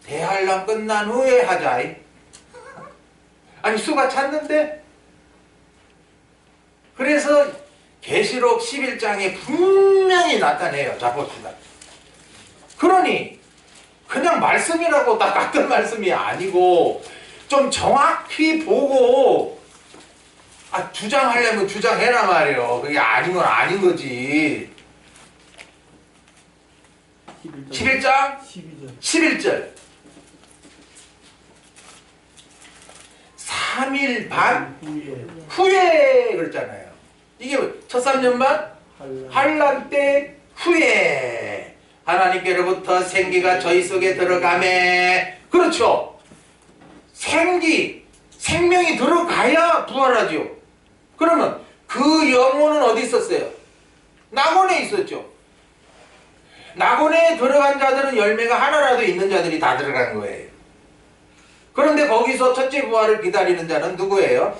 대환란 끝난 후에 하자. 아니 수가 찼는데 그래서 계시록 11장에 분명히 나타내요. 자 봅시다. 그러니 그냥 말씀이라고 딱 같은 말씀이 아니고 좀 정확히 보고 주장하려면 주장해라 말이에요. 그게 아니면 아닌 거지. 11장 11절 3일 반 후에 그랬잖아요. 이게 첫 3년 반 환란 때 후에 하나님께로부터 생기가 저희 속에 들어가매. 그렇죠. 생명이 들어가야 부활하죠. 그러면 그 영혼은 어디 있었어요? 낙원에 있었죠. 낙원에 들어간 자들은 열매가 하나라도 있는 자들이 다 들어간 거예요. 그런데 거기서 첫째 부활을 기다리는 자는 누구예요?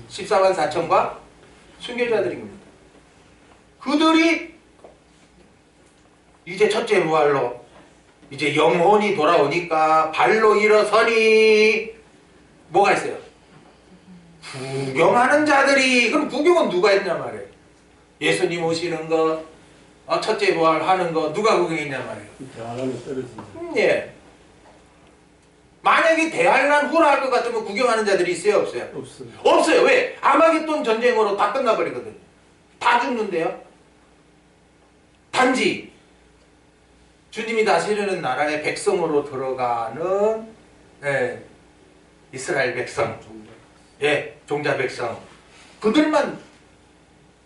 14만 4천과 순교자들입니다. 그들이 이제 첫째 부활로 이제 영혼이 돌아오니까 발로 일어서니 뭐가 있어요? 구경하는 자들이. 그럼 구경은 누가 했냐 말이에요. 예수님 오시는 거, 첫째 부활 하는 거 누가 구경했냐 말이에요. 대환란에 떨어진 자. 예. 만약에 대환란 후라 할 것 같으면 구경하는 자들이 있어요 없어요? 없어요. 없어요. 왜? 아마겟돈 전쟁으로 다 끝나버리거든요. 다 죽는데요. 단지 주님이 다스리는 나라의 백성으로 들어가는 이스라엘 백성, 종자 백성, 그들만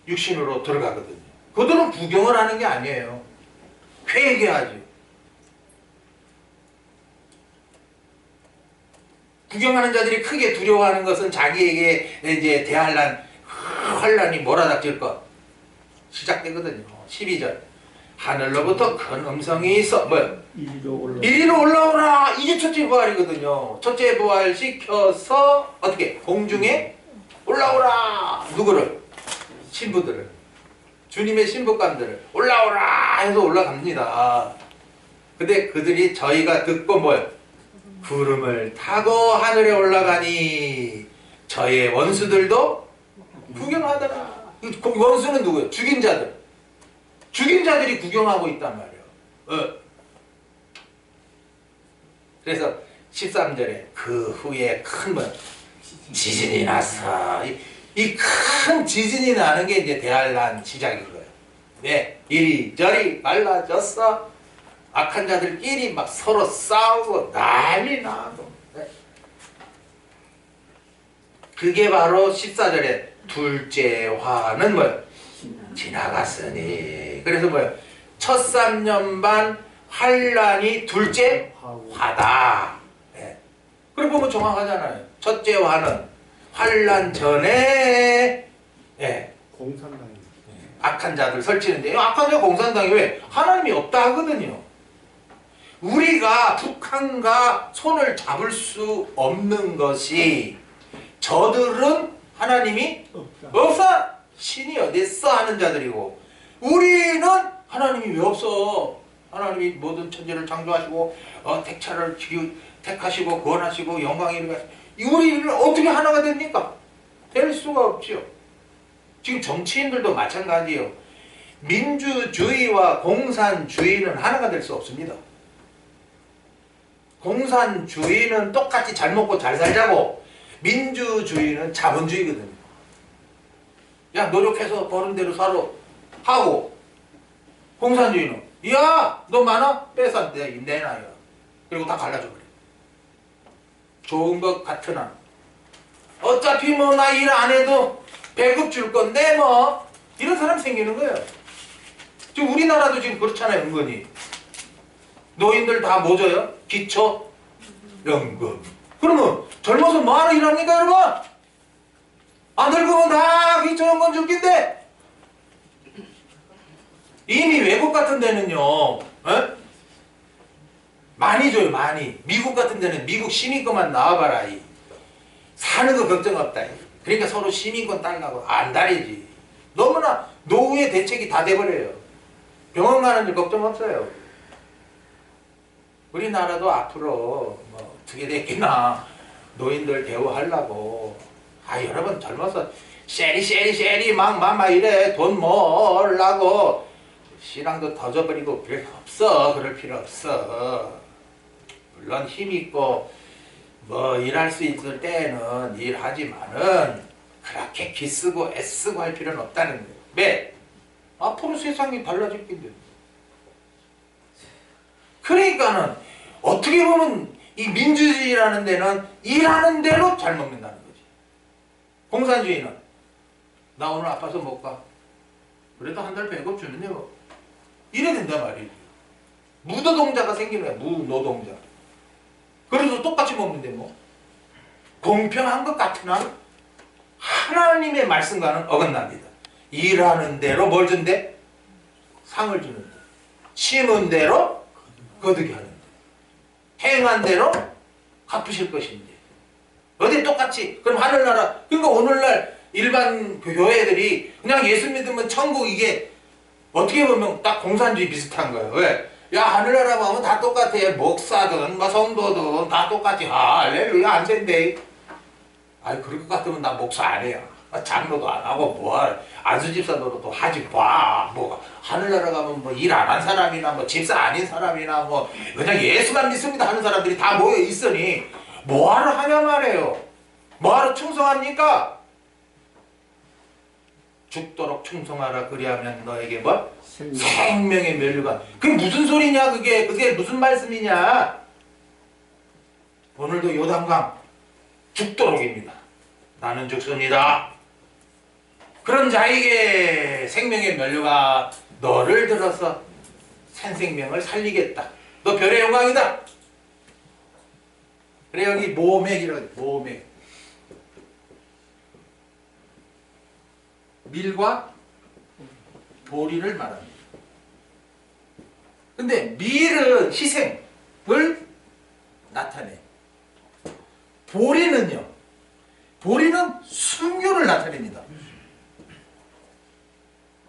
육신으로 들어가거든요. 그들은 구경을 하는 게 아니에요. 회개하죠. 구경하는 자들이 크게 두려워하는 것은 자기에게 이제 대환란, 환란이 몰아닥칠 것 시작되거든요. 12절. 하늘로부터 큰 음성이 있어. 뭐야? 이리로 올라. 이리로 올라오라. 이게 첫째 부활이거든요. 첫째 부활 시켜서 어떻게? 공중에 올라오라. 누구를? 신부들을. 주님의 신부감들을 올라오라 해서 올라갑니다. 근데 그들이 저희가 듣고 뭐요? 구름을 타고 하늘에 올라가니 저의 원수들도 구경하더라. 원수는 누구예요? 죽인 자들. 죽인 자들이 구경하고 있단 말이에요. 그래서 13절에 그 후에 큰 지진이 났어. 이 큰 지진이 나는 게 이제 대환란 시작인 거예요. 네, 이리저리 갈라졌어. 악한 자들끼리 막 서로 싸우고 난리 나고. 네. 그게 바로 14절에 둘째 화는 뭐예요? 지나갔으니. 그래서 뭐예요? 첫 3년 반 환란이 둘째 화다. 네. 그래 보면 정확하잖아요. 첫째 화는 환란 전에 공산당입니다. 악한 자들 설치는데, 악한 자 공산당이 왜? 하나님이 없다 하거든요. 우리가 북한과 손을 잡을 수 없는 것이 저들은 하나님이 없어. 신이 어딨어 하는 자들이고, 우리는 하나님이 왜 없어? 하나님이 모든 천지를 창조하시고 택차를 택하시고 구원하시고 영광이 이루가. 우리는 어떻게 하나가 됩니까? 될 수가 없죠. 지금 정치인들도 마찬가지예요. 민주주의와 공산주의는 하나가 될 수 없습니다. 공산주의는 똑같이 잘 먹고 잘 살자고, 민주주의는 자본주의거든요. 야, 노력해서 버는 대로 살아 하고, 공산주의는 야, 너 많아? 빼서 내놔요. 그리고 다 갈라져 버려. 좋은 것 같으나 어차피 뭐 나 일 안 해도 배급 줄 건데 뭐, 이런 사람 생기는 거예요. 지금 우리나라도 지금 그렇잖아요. 은근히 노인들 다 뭐 줘요? 기초연금. 그러면 젊어서 뭐하러 일합니까 여러분? 안 늙으면 다 기초연금 줄 낀데, 이미 외국 같은 데는요 많이 줘요. 많이. 미국 같은 데는 미국 시민권만 나와봐라. 사는 거 걱정 없다. 그러니까 서로 시민권 달라고 안 다리지. 너무나 노후의 대책이 다 돼버려요. 병원 가는 일 걱정 없어요. 우리나라도 앞으로 뭐 어떻게 됐겠나, 노인들 대우하려고. 여러분 젊어서 쉐리 막 이래 돈 모으려고 신앙도 터져버리고 그럴 필요 없어. 그럴 필요 없어. 물론 힘있고 뭐 일할 수 있을 때는 일하지만은 그렇게 기쓰고 애쓰고 할 필요는 없다는 거예요. 왜? 앞으로 세상이 달라질 건데. 그러니까는 어떻게 보면 이 민주주의라는 데는 일하는 대로 잘 먹는다는 거지. 공산주의는 나 오늘 아파서 못 가. 그래도 한 달 배급 주는데 뭐. 이래 된단 말이에요. 무노동자가 생기는 거야. 무노동자. 그래서 똑같이 먹는데 뭐. 공평한 것 같으나 하나님의 말씀과는 어긋납니다. 일하는 대로 뭘 준대? 상을 주는데. 심은 대로 거두게 하는데. 행한 대로 갚으실 것인데. 어디 똑같이. 그럼 하늘나라. 그러니까 오늘날 일반 교회들이 그냥 예수 믿으면 천국, 이게 어떻게 보면 딱 공산주의 비슷한 거예요. 왜? 야, 하늘나라 가면 다 똑같아. 목사든 뭐 성도든 다 똑같이. 할렐루야, 안 된대. 그럴 것 같으면 나 목사 안 해요. 장로도 안 하고 뭐 안수집사 노릇도 하지 마. 뭐 하늘나라 가면 뭐 일 안 한 사람이나 뭐 집사 아닌 사람이나 뭐 그냥 예수만 믿습니다 하는 사람들이 다 모여 있으니 뭐하러 하냐 말이에요. 뭐하러 충성합니까? 죽도록 충성하라. 그리하면 너에게 뭐? 생명의 면류관. 그게 무슨 소리냐? 그게 무슨 말씀이냐? 오늘도 요단강 죽도록입니다. 나는 죽습니다. 그런 자에게 생명의 면류가 너를 들어서 새 생명을 살리겠다. 너 별의 영광이다. 그래, 여기 모맥이라고 해. 모맥. 밀과 보리를 말합니다. 근데 밀은 희생을 나타내. 보리는요. 보리는 순교를 나타냅니다.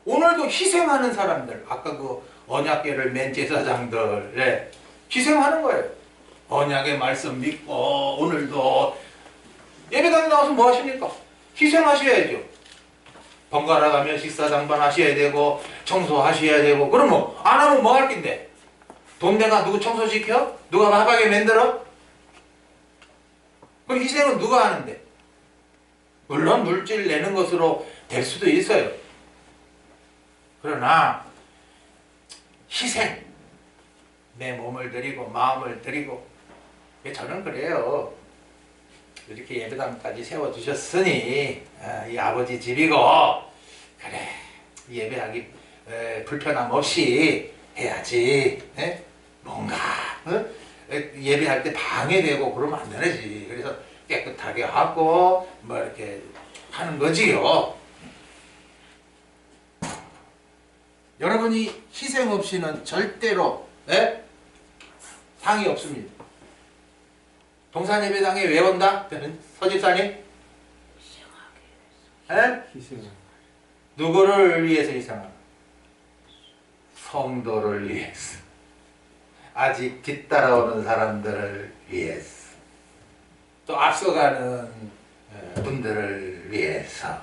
오늘도 희생하는 사람들, 아까 그 언약궤를 맨 제사장들, 네, 희생하는 거예요. 언약의 말씀 믿고 오늘도 예배당에 나와서 뭐 하십니까? 희생하셔야죠. 번갈아 가면 식사장반 하셔야 되고 청소하셔야 되고. 그러면 안 하면 뭐 할 낀데? 돈 내가 누구 청소시켜? 누가 마방에 만들어? 그럼 희생은 누가 하는데? 물론 물질 내는 것으로 될 수도 있어요. 그러나 희생, 내 몸을 드리고 마음을 드리고, 저는 그래요. 이렇게 예배당까지 세워주셨으니 이 아버지 집이고, 그래 예배하기 불편함 없이 해야지. 에? 뭔가 예배할 때 방해되고 그러면 안 되지. 그래서 깨끗하게 하고 뭐 이렇게 하는 거지요. 여러분이 희생 없이는 절대로 상이 없습니다. 동산예배당에 왜 온다? 서집사님? 희생. 누구를 위해서 희생하나? 성도를 위해서. 아직 뒤따라오는 사람들을 위해서. 또 앞서가는 분들을 위해서.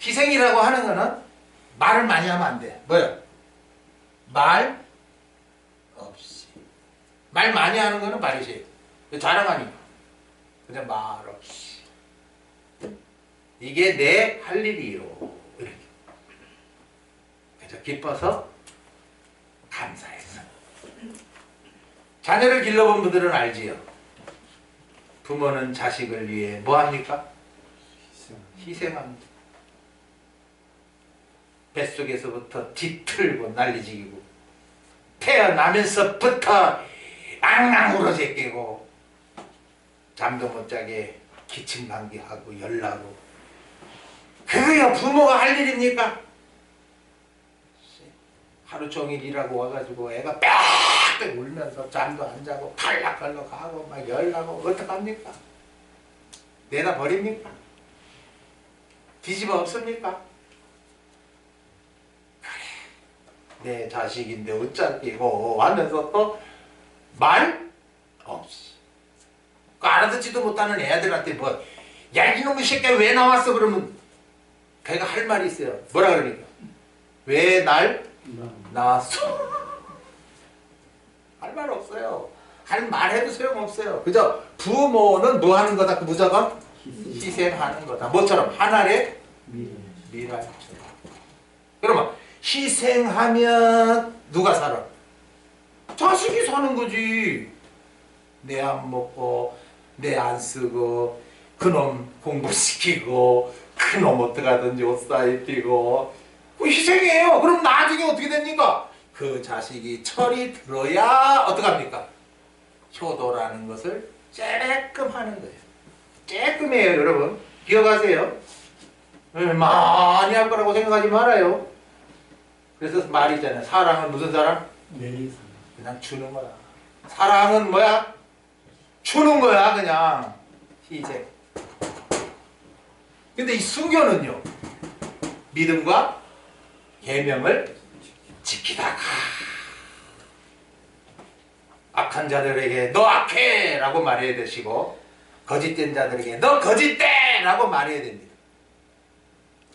희생이라고 하는 거는 말을 많이 하면 안 돼. 뭐요? 말 없이. 말 많이 하는 거는 바리새인. 자랑하니까. 그냥 말 없이. 이게 내 할 일이요. 이렇게. 그래서 기뻐서 감사해서. 자녀를 길러본 분들은 알지요. 부모는 자식을 위해 뭐 합니까? 희생합니다. 뱃속에서부터 뒤틀고 난리지기고, 태어나면서부터 앙앙 울어제끼고, 잠도 못 자게 기침방귀하고 열나고. 그거야 부모가 할 일입니까? 하루 종일 일하고 와가지고 애가 빽빽 울면서 잠도 안 자고 탈락갈락하고 막 열나고 어떡합니까? 내다 버립니까? 뒤집어 엎습니까? 그래, 내 자식인데 어쩌기고 하면서 또 말 없이. 알아듣지도 못하는 애들한테 뭐, 야 이놈의 새끼야 왜 나왔어? 그러면 걔가 할 말이 있어요. 뭐라 그러니까? 왜 날 나왔어? 할 말 없어요. 할 말해도 소용없어요. 그죠? 부모는 뭐 하는 거다? 그 무조건 희생하는 거다. 뭐처럼? 한 알의 밀알처럼. 그러면 희생하면 누가 살아? 자식이 사는 거지. 내 안 먹고 내 안 쓰고 그놈 공부시키고 그놈 어떡하든지 옷 사입히고 그 희생이에요. 그럼 나중에 어떻게 됩니까? 그 자식이 철이 들어야 어떡합니까? 효도라는 것을 쬐끔 하는 거예요. 쬐끔이에요, 여러분. 기억하세요. 많이 할 거라고 생각하지 말아요. 그래서 말이 있잖아요. 사랑은 무슨 사랑? 내리사. 그냥 주는 거야. 사랑은 뭐야? 주는 거야, 그냥. 희생. 근데 이 순교는요, 믿음과 계명을 지키다가 악한 자들에게 너 악해! 라고 말해야 되시고, 거짓된 자들에게 너 거짓돼! 라고 말해야 됩니다.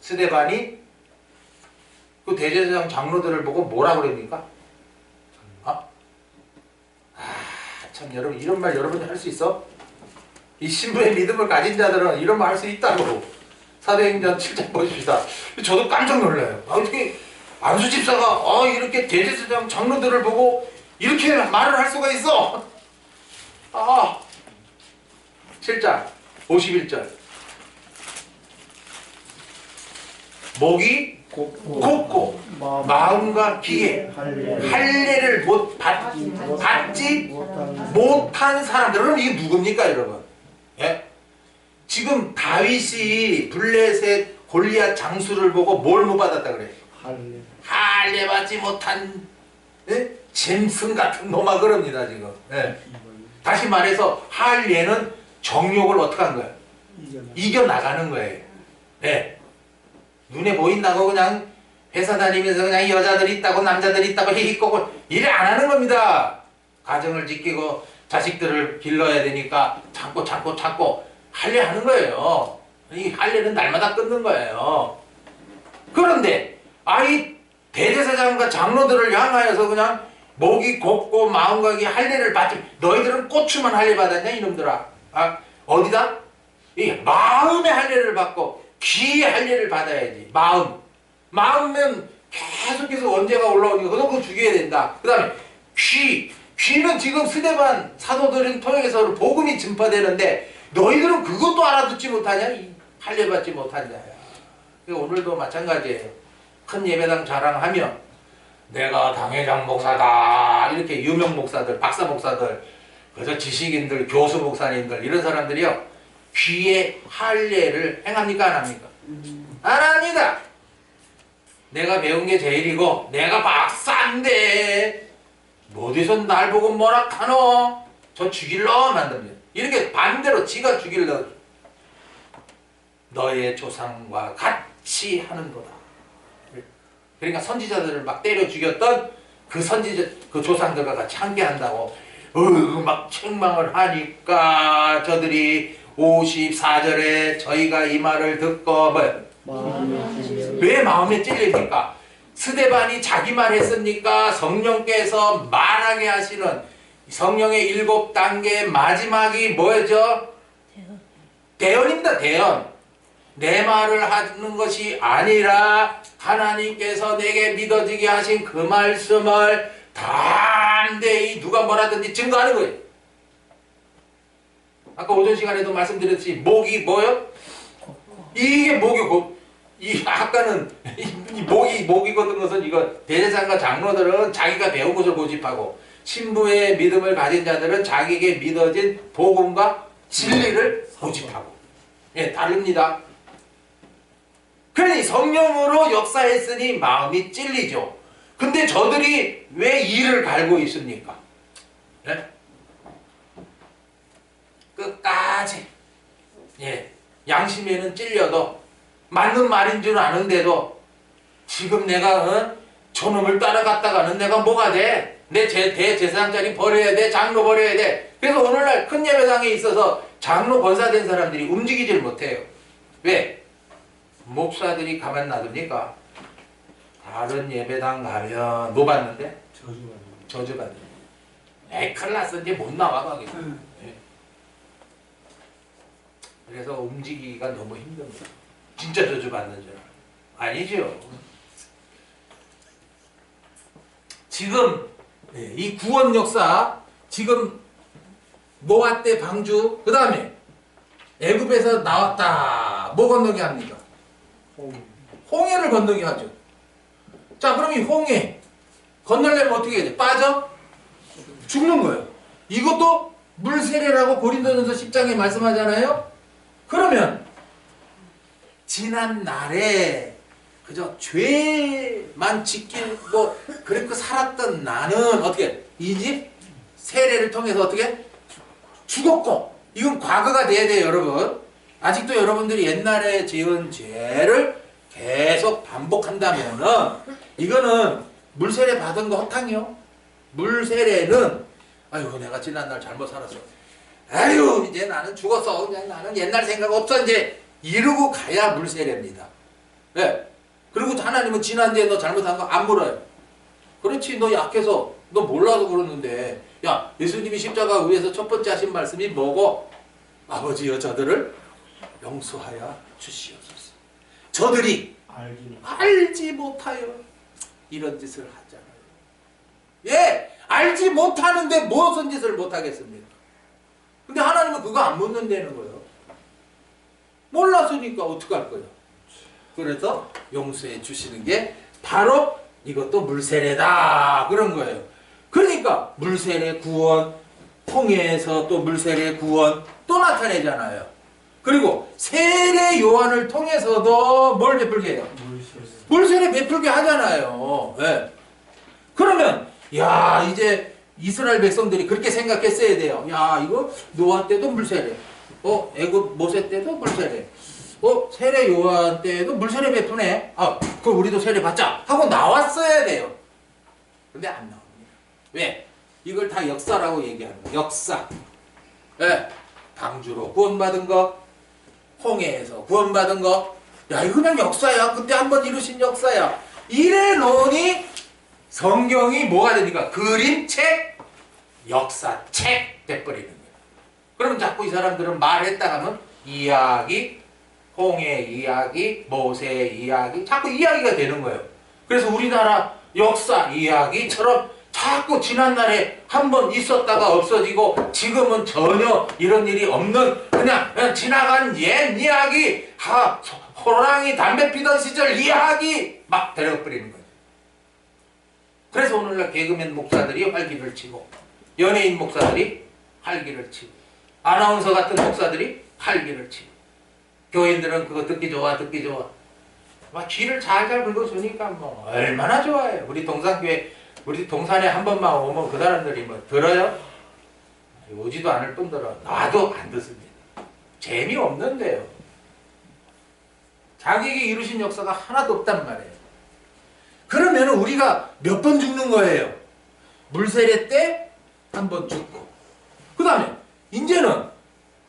스데반이 그 대제사장 장로들을 보고 뭐라 그럽니까? 참, 여러분, 이런 말 여러분이 할 수 있어? 이 신부의 믿음을 가진 자들은 이런 말 할 수 있다고. 사도행전 7장 보십시다. 저도 깜짝 놀라요. 어떻게 안수 집사가 이렇게 대제사장 장로들을 보고 이렇게 말을 할 수가 있어? 7장 51절. 목이 곱고 마음과 귀에 할례를 받지 못한 사람들. 그럼 이게 누굽니까, 여러분? 예? 지금 다윗이 블레셋 골리앗 장수를 보고 뭘 못 받았다 그래? 할례 받지 못한 예? 짐승 같은 놈아 그럽니다 지금. 예. 다시 말해서 할례는 정욕을 어떻게 한 거예요? 이겨나가는 거예요. 예. 눈에 보인다고 그냥 회사 다니면서 그냥 여자들 있다고 남자들 있다고 히히꼬고 일 안 하는 겁니다. 가정을 지키고 자식들을 길러야 되니까 참고 할례하는 거예요. 이 할례는 날마다 끊는 거예요. 그런데 아이 대제사장과 장로들을 향하여서 그냥 목이 곱고 마음각이 할례를 받지, 너희들은 고추만 할례 받았냐 이놈들아. 아, 어디다? 이 마음의 할례를 받고 귀의 할례를 받아야지. 마음은 계속해서 원죄가 올라오니까 그거 죽여야 된다. 그 다음에 귀는 지금 스데반 사도들을 통해서 복음이 전파되는데 너희들은 그것도 알아듣지 못하냐? 이 할례 받지 못한 자야. 오늘도 마찬가지예요. 큰 예배당 자랑하면 내가 당회장 목사다 이렇게 유명 목사들, 박사 목사들, 그저 지식인들, 교수 목사님들 이런 사람들이요 귀의 할례를 행합니까 안 합니까? 안 합니다. 내가 배운 게 제일이고 내가 박사인데 어디서 날 보고 뭐라 하노? 저 죽일러 만듭니다. 이렇게 반대로 지가 죽일러. 너의 조상과 같이 하는도다. 그러니까 선지자들을 막 때려 죽였던 그 조상들과 같이 함께한다고 막 책망을 하니까 저들이 54절에 저희가 이 말을 듣고 왜 마음에 찔립니까? 스데반이 자기 말 했습니까? 성령께서 말하게 하시는 성령의 7단계 마지막이 뭐죠? 대언입니다. 대언. 내 말을 하는 것이 아니라 하나님께서 내게 믿어지게 하신 그 말씀을 담대히 누가 뭐라든지 증거하는 거예요. 아까 오전 시간에도 말씀드렸지 목이 뭐요? 이게 목이고 이 아까는 이 목이 거든 것은 이거 대제사장과 장로들은 자기가 배운 것을 고집하고 신부의 믿음을 가진 자들은 자기에게 믿어진 복음과 진리를 고집하고 예 다릅니다. 그러니 성령으로 역사했으니 마음이 찔리죠. 근데 저들이 왜 이를 갈고 있습니까? 네? 끝까지 예 양심에는 찔려도 맞는 말인 줄 아는데도 지금 내가 저놈을 따라갔다가는 내가 뭐가 돼? 내 대제사장 자리 버려야 돼? 장로 버려야 돼? 그래서 오늘날 큰 예배당에 있어서 장로 권사된 사람들이 움직이질 못해요. 왜? 목사들이 가만 놔둡니까? 다른 예배당 가면 뭐 받는데? 저주받는. 큰일 났어. 이제 못 나와 가겠어. 예. 그래서 움직이기가 너무 힘듭니다. 진짜 저주받는 줄 아니죠. 지금 이 구원 역사 지금 노아 때 방주 그 다음에 애굽에서 나왔다. 뭐 건너게 합니까? 홍해를 건너게 하죠. 자 그럼 이 홍해 건너려면 어떻게 해야 돼? 빠져? 죽는 거예요. 이것도 물세례라고 고린도전서 10장에 말씀하잖아요. 그러면 지난 날에 그저 죄만 지키고 그렇게 살았던 나는 어떻게 이 집 세례를 통해서 어떻게 죽었고 이건 과거가 돼야 돼요. 여러분 아직도 여러분들이 옛날에 지은 죄를 계속 반복한다면은 이거는 물세례 받은 거 허탕이요. 물세례는 아이고 내가 지난날 잘못 살았어. 아유 이제 나는 죽었어. 그냥 나는 옛날 생각 없어. 이제 이러고 가야 물세례입니다. 네. 그리고 하나님은 지난주에 너 잘못한 거 안 물어요. 그렇지 너 약해서 너 몰라서 그러는데 야 예수님이 십자가 위에서 첫 번째 하신 말씀이 뭐고? 아버지여 저들을 용서하여 주시옵소서. 저들이 알지 못하여 이런 짓을 하잖아요. 예, 알지 못하는데 무슨 짓을 못하겠습니까? 근데 하나님은 그거 안 묻는다는 거예요. 몰랐으니까 어떡할 거예요. 그래서 용서해 주시는 게 바로 이것도 물세례다 그런 거예요. 그러니까 물세례 구원 통해서 또 물세례 구원 또 나타내잖아요. 그리고 세례 요한을 통해서도 뭘 베풀게 해요? 물세례 베풀게 하잖아요. 네. 그러면 야, 이제 이스라엘 백성들이 그렇게 생각했어야 돼요. 야, 이거 노아 때도 물세례. 애굽 모세 때도 물세례. 세례 요한 때도 물세례 베푸네. 그럼 우리도 세례 받자 하고 나왔어야 돼요. 근데 안 나옵니다. 왜? 이걸 다 역사라고 얘기하는 거예요. 역사. 예. 방주로 구원받은 거, 홍해에서 구원받은 거. 야, 이거 그냥 역사야. 그때 한번 이루신 역사야. 이래 놓으니 성경이 뭐가 되니까 그림책, 역사책 돼버리는 거예요. 그럼 자꾸 이 사람들은 말했다 하면 이야기, 홍해 이야기, 모세 이야기, 자꾸 이야기가 되는 거예요. 그래서 우리나라 역사 이야기처럼 자꾸 지난날에 한번 있었다가 없어지고 지금은 전혀 이런 일이 없는 그냥 지나간 옛 이야기, 호랑이 담배 피던 시절 이야기 막 데려버리는 거예요. 그래서 오늘날 개그맨 목사들이 활기를 치고 연예인 목사들이 활기를 치고 아나운서 같은 목사들이 활기를 치고 교인들은 그거 듣기 좋아 듣기 좋아 막 귀를 잘잘 긁어주니까 뭐 얼마나 좋아요. 우리 동산교회 우리 동산에 한 번만 오면 그 사람들이 뭐 들어요? 오지도 않을 뿐더러 나도 안 듣습니다. 재미없는데요. 자기에게 이루신 역사가 하나도 없단 말이에요. 그러면 우리가 몇 번 죽는 거예요? 물세례 때 한 번 죽고 그 다음에 이제는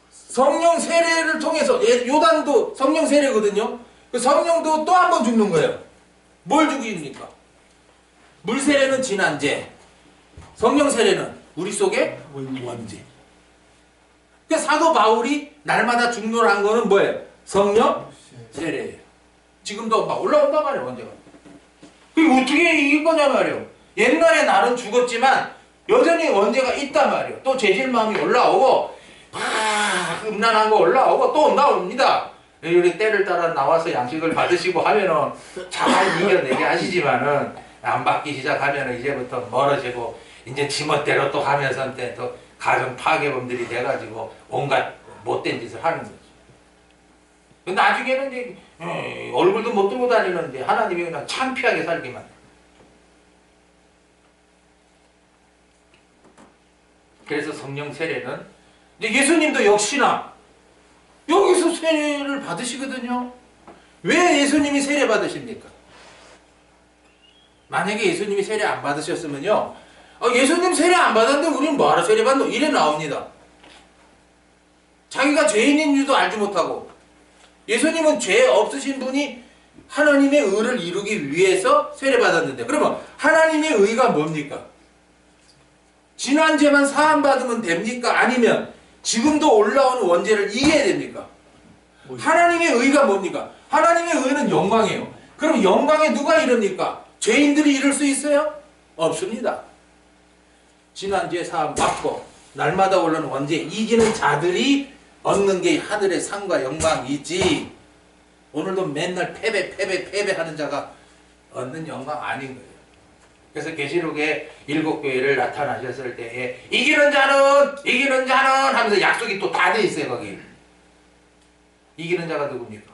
성령 세례를 통해서 요단도 성령 세례거든요. 그 성령도 또 한 번 죽는 거예요. 뭘 죽입니까? 물세례는 지난제, 성령 세례는 우리 속에 원죄. 그 사도 바울이 날마다 중노한 거는 뭐예요? 성령 세례예요. 지금도 막 올라온단 말이에요, 원죄가. 그게 어떻게 이길 거냐 말이에요. 옛날에 나는 죽었지만 여전히 원죄가 있단 말이에요. 또 죄질 마음이 올라오고 음란한 거 올라오고 또 나옵니다. 우리 때를 따라 나와서 양식을 받으시고 하면은 잘 이겨내게 하시지만은 안 받기 시작하면은 이제부터 멀어지고 이제 지멋대로 또 하면서 또 가정 파괴범들이 돼가지고 온갖 못된 짓을 하는 거죠. 나중에는 이제 얼굴도 못 들고 다니는데 하나님이 그냥 창피하게 살기만. 그래서 성령 세례는 이제 예수님도 역시나 여기서 세례를 받으시거든요. 왜 예수님이 세례 받으십니까? 만약에 예수님이 세례 안 받으셨으면요, 예수님 세례 안 받았는데 우리는 뭐하러 세례 받노? 이래 나옵니다. 자기가 죄인인 줄도 알지 못하고 예수님은 죄 없으신 분이 하나님의 의를 이루기 위해서 세례 받았는데 그러면 하나님의 의가 뭡니까? 지난 죄만 사함 받으면 됩니까? 아니면 지금도 올라오는 원죄를 이겨야 됩니까? 하나님의 의가 뭡니까? 하나님의 의는 영광이에요. 그럼 영광에 누가 이릅니까? 죄인들이 이룰 수 있어요? 없습니다. 지난 죄 사함 받고 날마다 올라오는 원죄 이기는 자들이 얻는 게 하늘의 상과 영광이지 오늘도 맨날 패배하는 자가 얻는 영광 아닌 거예요. 그래서 계시록에 7교회를 나타나셨을 때에 이기는 자는 하면서 약속이 또 다 돼 있어요. 거기 이기는 자가 누굽니까?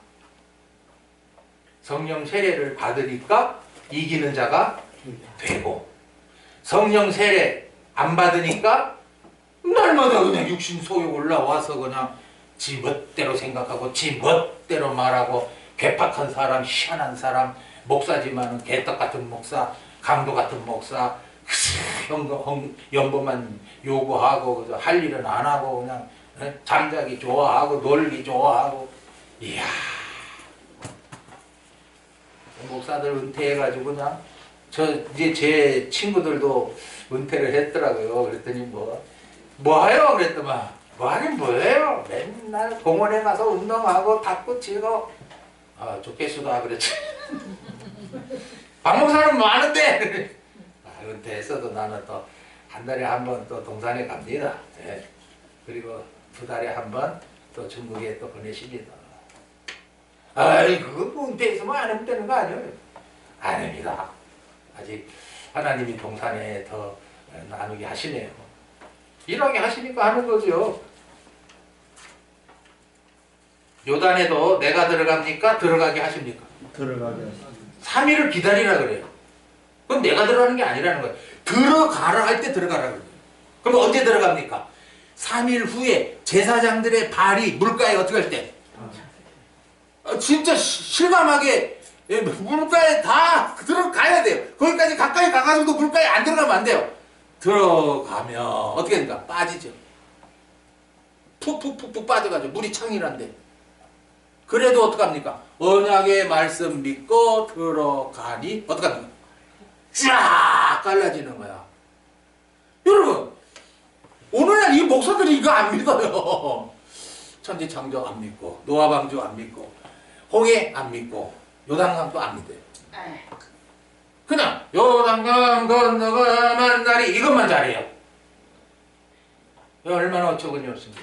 성령 세례를 받으니까 이기는 자가 되고 성령 세례 안 받으니까 날마다 그냥 육신 소욕 올라와서 그냥 지 멋대로 생각하고 지 멋대로 말하고 괴팍한 사람, 희한한 사람, 목사지만은 개떡 같은 목사, 강도 같은 목사, 연보만 요구하고 할 일은 안 하고 그냥 잠자기 좋아하고 놀기 좋아하고. 이야, 목사들 은퇴해가지고 그냥 이제 제 친구들도 은퇴를 했더라고요. 그랬더니 뭐해요? 그랬더만 뭐하긴 뭐해요? 맨날 공원에 가서 운동하고 탁구 치고 좋겠수다 그랬지. 박 목사는 뭐 하는데? 은퇴했어도 나는 또 한 달에 한 번 또 동산에 갑니다. 네. 그리고 2달에 한 번 또 중국에 또 보내십니다. 아이 그거 뭐 은퇴했으면 안 하면 되는 거 아니에요? 아닙니다. 아직 하나님이 동산에 더 나누게 하시네요. 일하게 하시니까 하는 거죠. 요단에도 내가 들어갑니까? 들어가게 하십니까? 들어가게 3일을 기다리라 그래요. 그건 내가 들어가는 게 아니라는 거예요. 들어가라 할 때 들어가라 그래요. 그럼 언제 들어갑니까? 3일 후에 제사장들의 발이 물가에 어떻게 할 때? 진짜 실감하게 물가에 다 들어가야 돼요. 거기까지 가까이 가가지고도 물가에 안 들어가면 안 돼요. 들어가면 어떻게 됩니까? 빠지죠. 푹푹푹푹 빠져가지고 물이 창이란데. 그래도 어떡합니까? 언약의 말씀 믿고 들어가니 어떡합니까? 쫙 갈라지는 거야. 여러분, 오늘날 이 목사들이 이거 안 믿어요. 천지창조 안 믿고, 노아방주 안 믿고, 홍해 안 믿고, 요단강도 안 믿어요. 그냥 요단강 건너가 만나리 이것만 잘해요. 얼마나 어처구니 없습니까?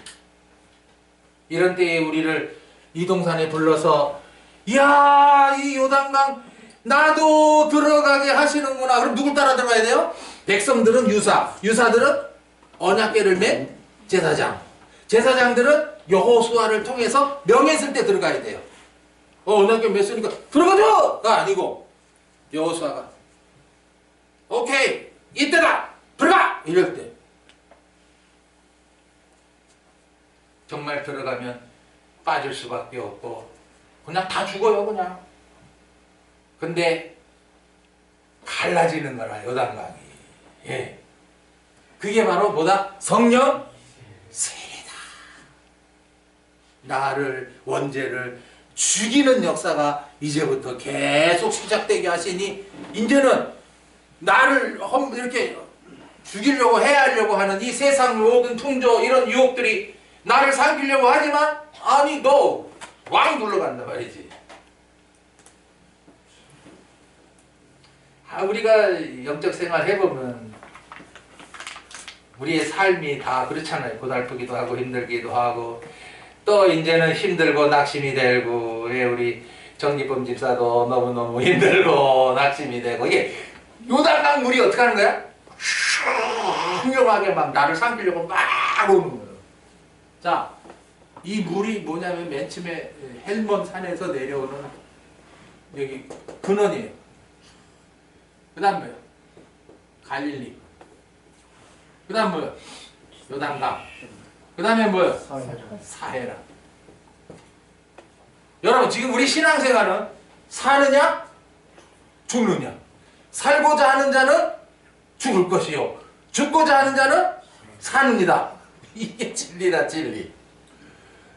이런 때에 우리를 이동산에 불러서 이야 이 요단강 나도 들어가게 하시는구나. 그럼 누굴 따라 들어가야 돼요? 백성들은 유사들은 언약궤를 맨 제사장, 제사장들은 여호수아를 통해서 명했을 때 들어가야 돼요. 언약궤 맸으니까 들어가죠가 아니고 여호수아가 오케이 이때다 들어가 이럴 때 정말 들어가면 빠질 수밖에 없고 그냥 다 죽어요 그냥. 근데 갈라지는 거라 요단강이. 예. 그게 바로 뭐다? 성령 세례다. 나를 원죄를 죽이는 역사가 이제부터 계속 시작되게 하시니 이제는 나를 이렇게 죽이려고 해하려고 하는 이 세상 모든 풍조 이런 유혹들이 나를 삼키려고 하지만 아니 너 왕 눌러간다 말이지. 우리가 영적 생활 해보면 우리의 삶이 다 그렇잖아요. 고달프기도 하고 힘들기도 하고 또 이제는 힘들고 낙심이 되고 우리 정기범 집사도 너무너무 힘들고 낙심이 되고 이게 요단강 물이 어떻게 하는 거야? 흉흉하게 막 나를 삼키려고 막 오는 거예요. 자, 이 물이 뭐냐면 맨 처음에 헬몬 산에서 내려오는 여기 근원이에요. 그 다음 뭐예요? 갈릴리. 그 다음 뭐예요? 요단강. 그 다음에 뭐예요? 사해라. 여러분 지금 우리 신앙생활은 사느냐? 죽느냐? 살고자 하는 자는 죽을 것이요 죽고자 하는 자는 사느니다. 이게 진리다 진리.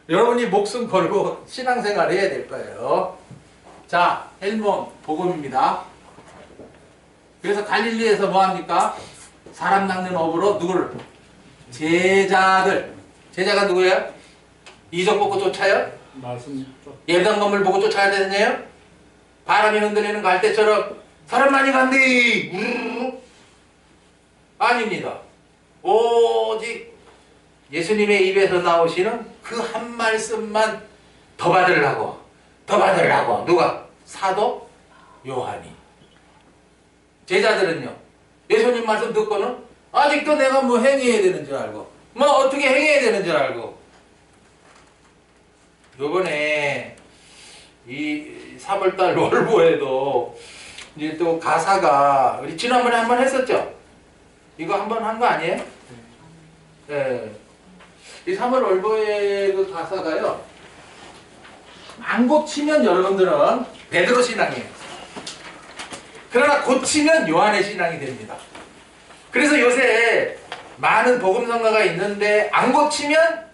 여러분이 목숨 걸고 신앙생활 해야 될 거예요. 자, 헬몬 복음입니다. 그래서 갈릴리에서 뭐합니까? 사람 낚는 업으로 누구를? 제자들. 제자가 누구예요? 이적 보고 쫓아요? 예배당 건물 보고 쫓아야 되느냐요? 바람이 흔들리는 갈대처럼 사람 많이 간대 우르르. 아닙니다. 오직 예수님의 입에서 나오시는 그 한 말씀만 더 받으려고 누가? 사도 요한이. 제자들은요 예수님 말씀 듣고는 아직도 내가 뭐 행해야 되는 줄 알고 뭐 어떻게 행해야 되는 줄 알고. 요번에 이 3월달 월보에도 이제 또 가사가 우리 지난번에 한번 했었죠? 이거 한번 한 거 아니에요? 네. 이 3월 월보의 그 가사가요 안 고치면 여러분들은 베드로 신앙이에요. 그러나 고치면 요한의 신앙이 됩니다. 그래서 요새 많은 복음성가가 있는데 안 고치면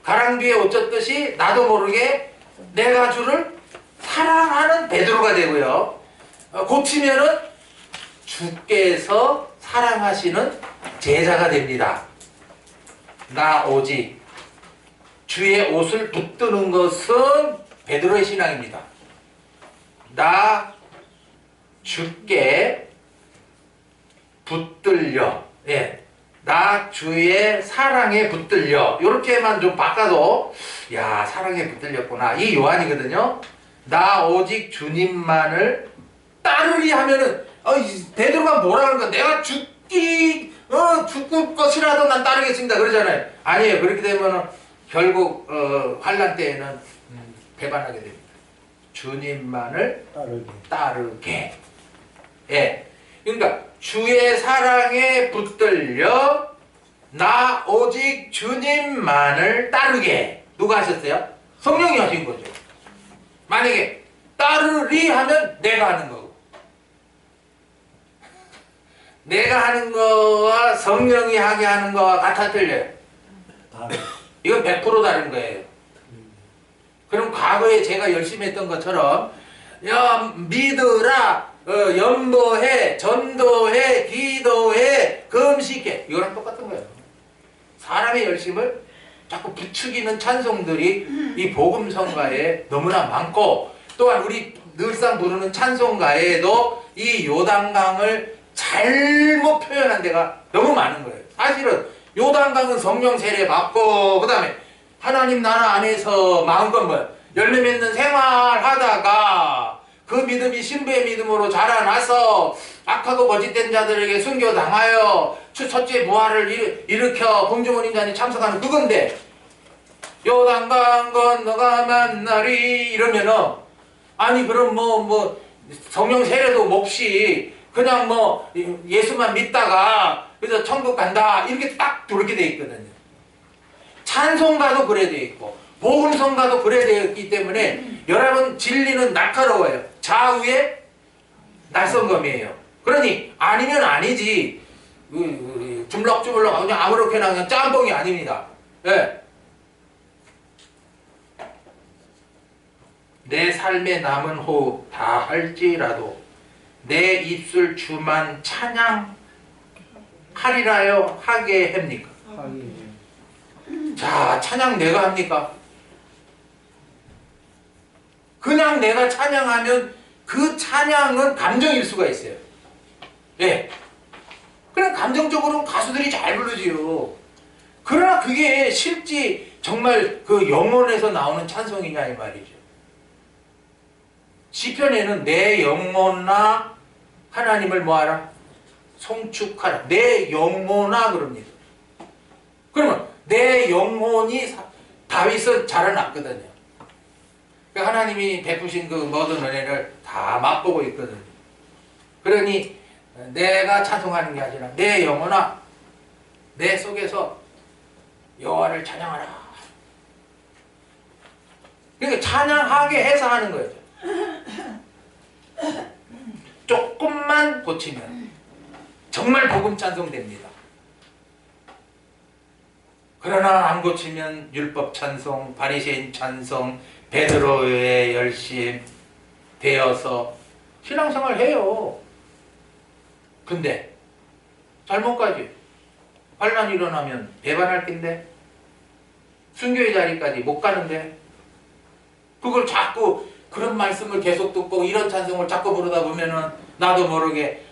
가랑비에 옷 젖듯이 나도 모르게 내가 주를 사랑하는 베드로가 되고요. 고치면은 주께서 사랑하시는 제자가 됩니다. 나 오직 주의 옷을 붙드는 것은 베드로의 신앙입니다. 나 주께 붙들려. 예. 나 주의 사랑에 붙들려. 이렇게만 좀 바꿔도 야 사랑에 붙들렸구나. 이 요한이거든요. 나 오직 주님만을 따르리 하면은 베드로가 뭐라 그러는 거야? 내가 죽을 것이라도 난 따르겠습니다 그러잖아요. 아니에요. 그렇게 되면은 결국 환난 때에는 배반하게 됩니다. 주님만을 따르게. 예. 그러니까 주의 사랑에 붙들려 나 오직 주님만을 따르게. 누가 하셨어요? 성령이 하신 거죠. 만약에 따르리 하면 내가 하는 거고, 내가 하는 거와 성령이 하게 하는 거와 같아 틀려요? 이건 100% 다른 거예요. 그럼 과거에 제가 열심히 했던 것처럼 야 믿으라, 연보해, 전도해, 기도해, 금식해, 이거랑 똑같은 거예요. 사람의 열심을 자꾸 부추기는 찬송들이 이 복음성가에 너무나 많고, 또한 우리 늘상 부르는 찬송가에도 이 요단강을 잘못 표현한 데가 너무 많은 거예요. 사실은 요단강은 성령 세례 받고, 그 다음에 하나님 나라 안에서 마음껏 뭐 열매 맺는 생활하다가 그 믿음이 신부의 믿음으로 자라나서 악하고 거짓된 자들에게 순교당하여 첫째 부활을 일으켜 공중원인자에 참석하는 그건데, 요단강 건너가 만나리 이러면은, 아니 그럼 뭐 성령 세례도 몹시 그냥 뭐 예수만 믿다가 그래서 천국 간다 이렇게 딱 그렇게 돼 있거든요. 찬송가도 그래 돼 있고 복음성가도 그래 되어 있기 때문에 여러분 진리는 날카로워요. 좌우에 날성검이에요. 그러니 아니면 아니지 주물럭주물럭 그냥 아무렇게나 그냥 짬뽕이 아닙니다. 네. 내 삶의 남은 호흡 다 할지라도 내 입술 주만 찬양하리라요 하게 합니까? 자, 찬양 내가 합니까? 그냥 내가 찬양하면 그 찬양은 감정일 수가 있어요. 예. 그냥 감정적으로는 가수들이 잘 부르지요. 그러나 그게 실제 정말 그 영혼에서 나오는 찬송이냐 이 말이죠. 시편에는 내 영혼아 하나님을 뭐하라? 송축하라. 내 영혼아 그럽니다. 그러면 내 영혼이 다윗은 자라났거든요. 그러니까 하나님이 베푸신 그 모든 은혜를 다 맛보고 있거든요. 그러니 내가 찬송하는 게 아니라 내 영혼아 내 속에서 여호와를 찬양하라. 그러니까 찬양하게 해서 하는 거죠. 조금만 고치면 정말 복음 찬송 됩니다. 그러나 안 고치면 율법 찬송, 바리새인 찬송, 베드로의 열심 되어서 신앙생활 해요. 근데 잘못까지 환난 일어나면 배반할 텐데 순교의 자리까지 못 가는데 그걸 자꾸 그런 말씀을 계속 듣고 이런 찬송을 자꾸 부르다 보면은 나도 모르게,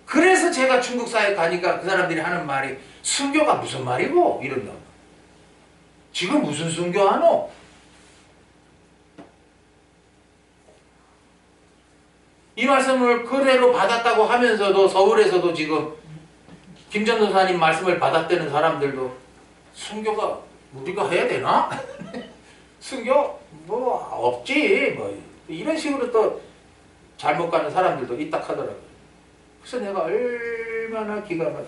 그래서 제가 중국 사회 가니까 그 사람들이 하는 말이 순교가 무슨 말이고 이런다. 지금 무슨 순교하노? 이 말씀을 그대로 받았다고 하면서도 서울에서도 지금 김전도사님 말씀을 받았다는 사람들도 순교가 우리가 해야 되나? 순교 뭐 없지 뭐 이런 식으로 또 잘못 가는 사람들도 있다 하더라고요. 그래서 내가 얼마나 기가 막혀.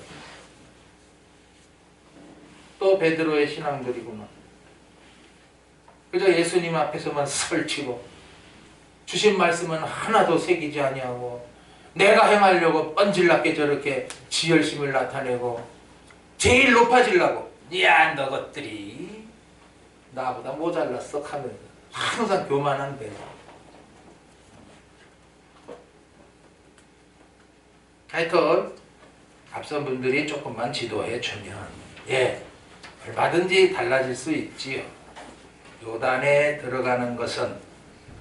또 베드로의 신앙들이구나. 그저 예수님 앞에서만 설치고 주신 말씀은 하나도 새기지 아니하고 내가 행하려고 뻔질나게 저렇게 지열심을 나타내고 제일 높아지려고 야 너 것들이 나보다 모자랐어 하면서 항상 교만한 배로. 하여튼 앞선 분들이 조금만 지도해 주면 얼마든지 달라질 수 있지요. 요단에 들어가는 것은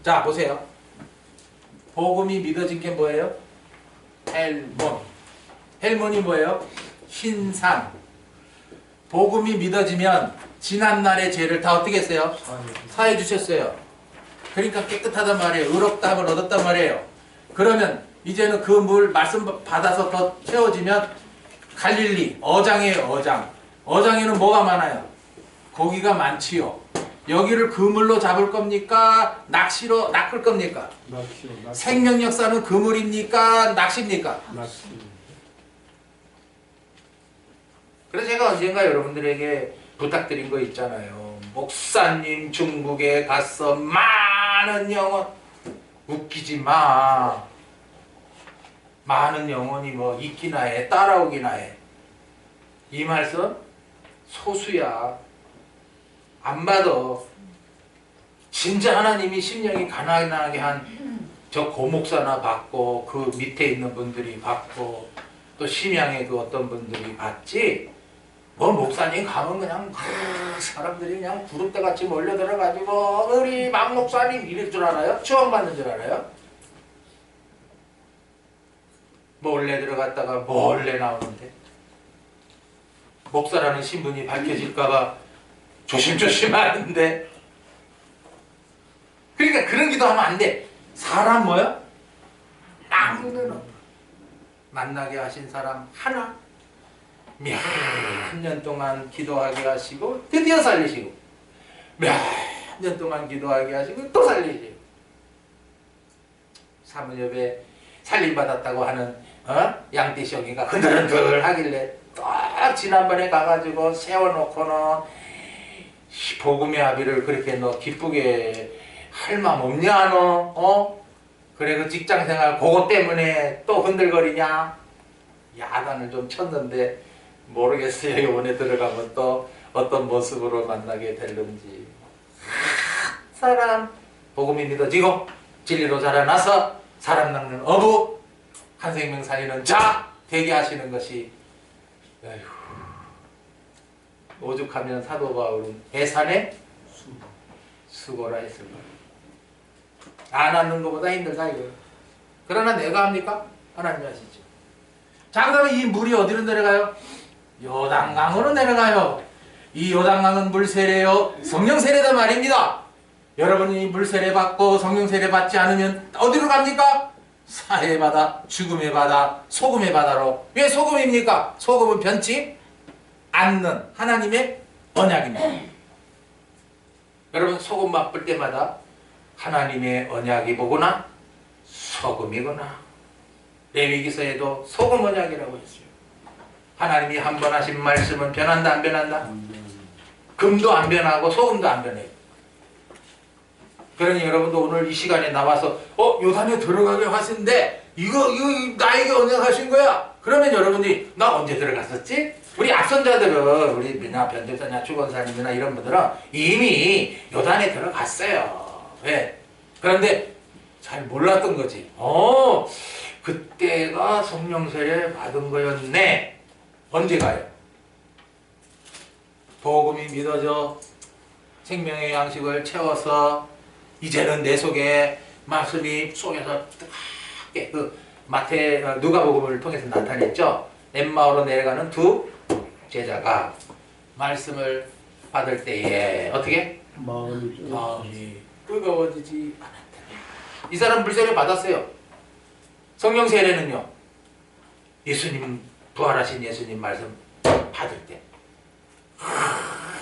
자 보세요. 복음이 믿어진 게 뭐예요? 헬몬. 헬몬이 뭐예요? 흰산. 복음이 믿어지면 지난날의 죄를 다 어떻게 했어요? 사해 주셨어요. 그러니까 깨끗하단 말이에요. 의롭다 함을 얻었단 말이에요. 그러면 이제는 그 물 말씀 받아서 더 채워지면 갈릴리 어장이에요. 어장. 어장에는 뭐가 많아요? 고기가 많지요. 여기를 그물로 잡을 겁니까? 낚시로 낚을 겁니까? 낚시로 낚시. 생명 역사는 그물입니까? 낚시입니까? 낚시. 그래서 제가 언젠가 여러분들에게 부탁드린 거 있잖아요. 목사님 중국에 가서 많은 영혼, 웃기지 마. 많은 영혼이 뭐 있기나 해, 따라오기나 해. 이 말씀 소수야. 안 받아. 진짜 하나님이 심령이 가난하게 한 저 고목사나 받고 그 밑에 있는 분들이 받고 또 심양의 그 어떤 분들이 받지. 뭐 목사님 가면 그냥 사람들이 그냥 구름대 같이 몰려들어가지고 우리 막 목사님 이럴 줄 알아요? 추앙받는 줄 알아요? 몰래 들어갔다가 몰래 나오는데 목사라는 신분이 밝혀질까봐 조심조심 하는데 그러니까 그런 기도하면 안 돼. 사람 뭐야? 아무는 없어. 만나게 하신 사람 하나 몇 년 동안 기도하게 하시고 드디어 살리시고 몇 년 동안 기도하게 하시고 또 살리시고 사무협에 살림받았다고 하는 양띠시형이가 흔들흔들 하길래 딱 지난번에 가가지고 세워놓고는 복음의 아비를 그렇게 너 기쁘게 할 마음 없냐 너? 그래 그 직장생활 그거 때문에 또 흔들거리냐? 야단을 좀 쳤는데 모르겠어요. 이번에 들어가면 또 어떤 모습으로 만나게 될는지. 사람 복음이 믿어지고 진리로 자라나서 사람 낚는 어부 한 생명 살리는 자 되게 하시는 것이 에휴, 오죽하면 사도 바울은 해산의 수고라 했을 거예요. 안 하는 것보다 힘들다 이거예요. 그러나 내가 합니까? 하나님이 하시죠. 자, 그다음에 이 물이 어디로 내려가요? 요단강으로 내려가요. 이 요단강은 물 세례요 성령 세례다 말입니다. 여러분이 물 세례 받고 성령 세례 받지 않으면 어디로 갑니까? 사해의 바다, 죽음의 바다, 소금의 바다로. 왜 소금입니까? 소금은 변치 않는 하나님의 언약입니다. 여러분 소금 맛볼 때마다 하나님의 언약이 뭐구나? 소금이구나. 레위기서에도 소금 언약이라고 했어요. 하나님이 한 번 하신 말씀은 변한다 안 변한다? 금도 안 변하고 소금도 안 변해요. 그러니 여러분도 오늘 이 시간에 나와서 요단에 들어가게 하신데 이거 나에게 언약하신 거야. 그러면 여러분들이 나 언제 들어갔었지? 우리 앞선자들은 우리 미나 변대사냐 주권사님이나 이런 분들은 이미 요단에 들어갔어요. 왜? 그런데 잘 몰랐던 거지. 그때가 성령 세례 받은 거였네. 언제 가요? 복음이 믿어져 생명의 양식을 채워서 이제는 내 속에 말씀이 속에서 뜨겁게 그 마태 누가복음을 통해서 나타냈죠. 엠마오로 내려가는 두 제자가 말씀을 받을 때에 어떻게? 마음이 뜨거워지지 않았다. 이 사람 물세례 받았어요. 성령 세례는요. 예수님 부활하신 예수님 말씀 받을 때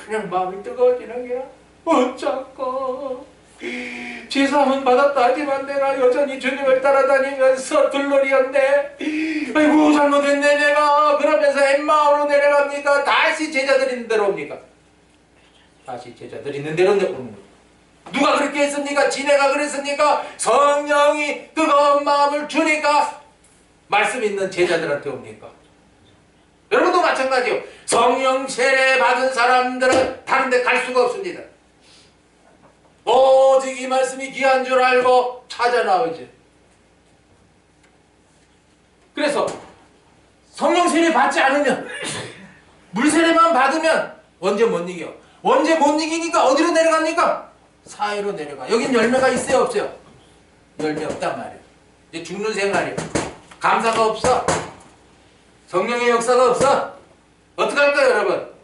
그냥 마음이 뜨거워지는 게 어쩌고 죄사함은 받았다 하지만 내가 여전히 주님을 따라다니면서 들러리였네. 아이고 잘못했네 내가. 그러면서 엠마오로 내려갑니까? 다시 제자들 있는 대로 옵니까? 다시 제자들 있는 대로 오는 거예요. 누가 그렇게 했습니까? 지네가 그랬습니까? 성령이 뜨거운 마음을 주니까 말씀 있는 제자들한테 옵니까? 여러분도 마찬가지요. 성령 세례 받은 사람들은 다른 데 갈 수가 없습니다. 오직 이 말씀이 귀한 줄 알고 찾아 나오지. 그래서 성령 세례 받지 않으면 물 세례만 받으면 언제 못 이겨? 언제 못 이기니까 어디로 내려갑니까? 사회로 내려가. 여긴 열매가 있어요 없어요? 열매 없단 말이에요. 이제 죽는 생활이에요. 감사가 없어. 성령의 역사가 없어. 어떡할까요 여러분?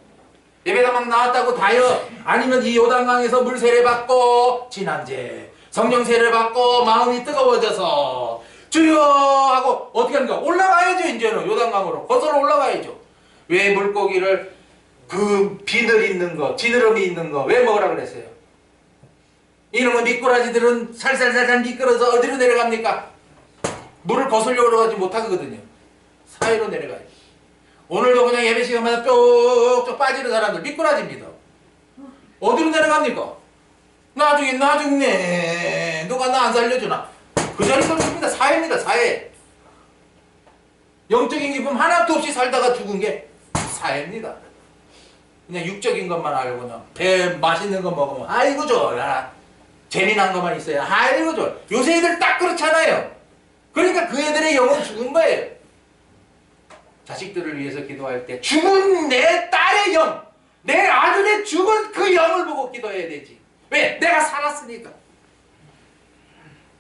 예배가 막 나왔다고 다요? 아니면 이 요단강에서 물 세례 받고 지난제 성령 세례 받고 마음이 뜨거워져서 주여 하고 어떻게 합니까? 올라가야죠. 이제는 요단강으로 거슬러 올라가야죠. 왜 물고기를 그 비늘 있는 거 지느러미 있는 거 왜 먹으라 그랬어요? 이놈의 미꾸라지들은 살살살살 미끄러서 어디로 내려갑니까? 물을 거슬려 올라가지 못하거든요. 사이로 내려가요. 오늘도 그냥 예배 시간마다 쪽쪽 빠지는 사람들 미꾸라지입니다. 어디로 내려갑니까? 나 죽네. 누가 나 안 살려주나? 그 자리 떨어집니다. 사회입니다. 사회. 영적인 기쁨 하나도 없이 살다가 죽은 게 사회입니다. 그냥 육적인 것만 알고 그냥 배 맛있는 거 먹으면 아이고 좋아. 재미난 것만 있어요. 아이고 좋아. 요새 애들 딱 그렇잖아요. 그러니까 그 애들의 영은 죽은 거예요. 자식들을 위해서 기도할 때 죽은 내 딸의 영, 내 아들의 죽은 그 영을 보고 기도해야 되지. 왜? 내가 살았으니까.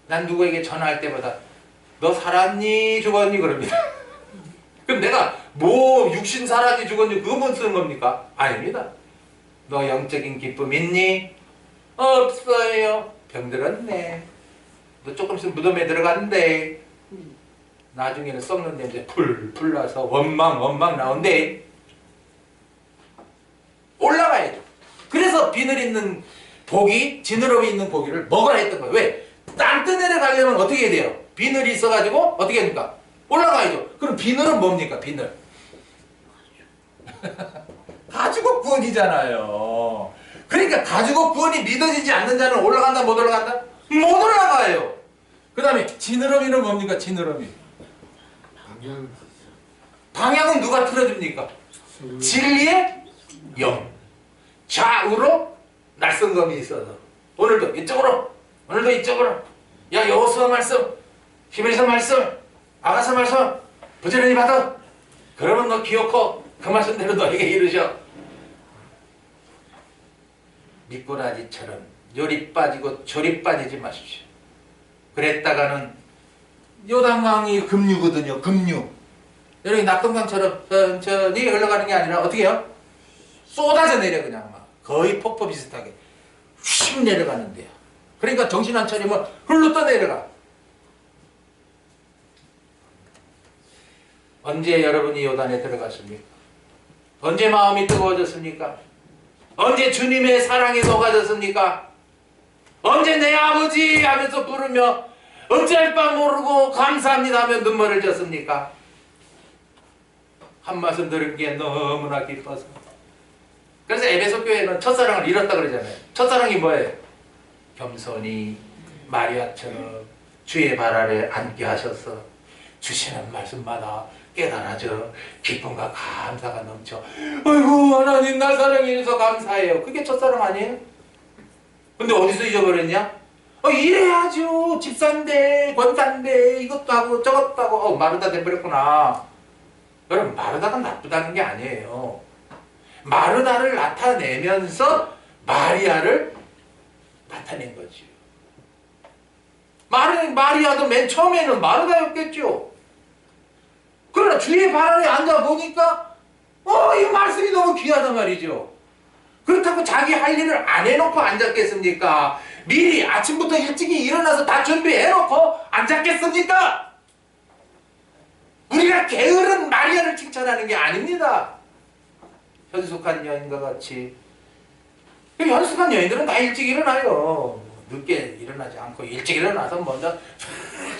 난 누구에게 전화할 때보다 너 살았니 죽었니 그럽니다. 그럼 내가 뭐 육신 살았니 죽었니 그것만 쓰는 겁니까? 아닙니다. 너 영적인 기쁨 있니? 없어요. 병들었네. 너 조금 있으면 무덤에 들어간대. 나중에는 썩는 냄새 풀풀 나서 원망 나온대. 올라가야죠. 그래서 비늘 있는 고기, 지느러미 있는 고기를 먹으라 했던 거예요. 왜? 땅뜨내려 가려면 어떻게 해야 돼요? 비늘이 있어가지고 어떻게 합니까? 올라가야죠. 그럼 비늘은 뭡니까? 비늘. 가지고 구원이잖아요. 그러니까 가지고 구원이 믿어지지 않는 자는 올라간다 못 올라간다? 못 올라가요. 그 다음에 지느러미는 뭡니까? 지느러미. 방향은 누가 틀어줍니까? 진리의 영. 좌우로 날성검이 있어서 오늘도 이쪽으로 오늘도 이쪽으로 야 여호수아 말씀 히브리서 말씀 아가서 말씀 부지런히 받아. 그러면 너 기어코 그 말씀대로 너에게 이르셔. 미꾸라지처럼 요리 빠지고 조리 빠지지 마십시오. 그랬다가는 요단강이 급류거든요. 급류. 여러분 낙동강처럼 천천히 흘러가는 게 아니라 어떻게 해요? 쏟아져 내려 그냥 막 거의 폭포 비슷하게 휙 내려가는데요. 그러니까 정신 안 차리면 흘러 떠내려가. 언제 여러분이 요단에 들어갔습니까? 언제 마음이 뜨거워졌습니까? 언제 주님의 사랑이 녹아졌습니까? 언제 내 아버지 하면서 부르며 어찌할 바 모르고 감사합니다 하며 눈물을 졌습니까? 한 말씀 들은 게 너무나 기뻐서. 그래서 에베소 교회는 첫사랑을 잃었다 그러잖아요. 첫사랑이 뭐예요? 겸손히 마리아처럼 주의 발 아래 앉게 하셔서 주시는 말씀마다 깨달아져 기쁨과 감사가 넘쳐. 아이고 하나님 날 사랑해 주셔서 감사해요. 그게 첫사랑 아니에요? 근데 어디서 잊어버렸냐? 이래야죠. 집사인데 권사인데 이것도 하고 저것도 하고 마르다 돼버렸구나. 여러분 마르다가 나쁘다는 게 아니에요. 마르다를 나타내면서 마리아를 나타낸 거지. 마리아도 맨 처음에는 마르다였겠죠. 그러나 주의 발 아래 앉아보니까 이 말씀이 너무 귀하단 말이죠. 그렇다고 자기 할 일을 안 해놓고 앉았겠습니까? 미리 아침부터 일찍이 일어나서 다 준비해놓고 앉았겠습니까? 우리가 게으른 마리아를 칭찬하는 게 아닙니다. 현숙한 여인과 같이. 현숙한 여인들은 다 일찍 일어나요. 늦게 일어나지 않고 일찍 일어나서 먼저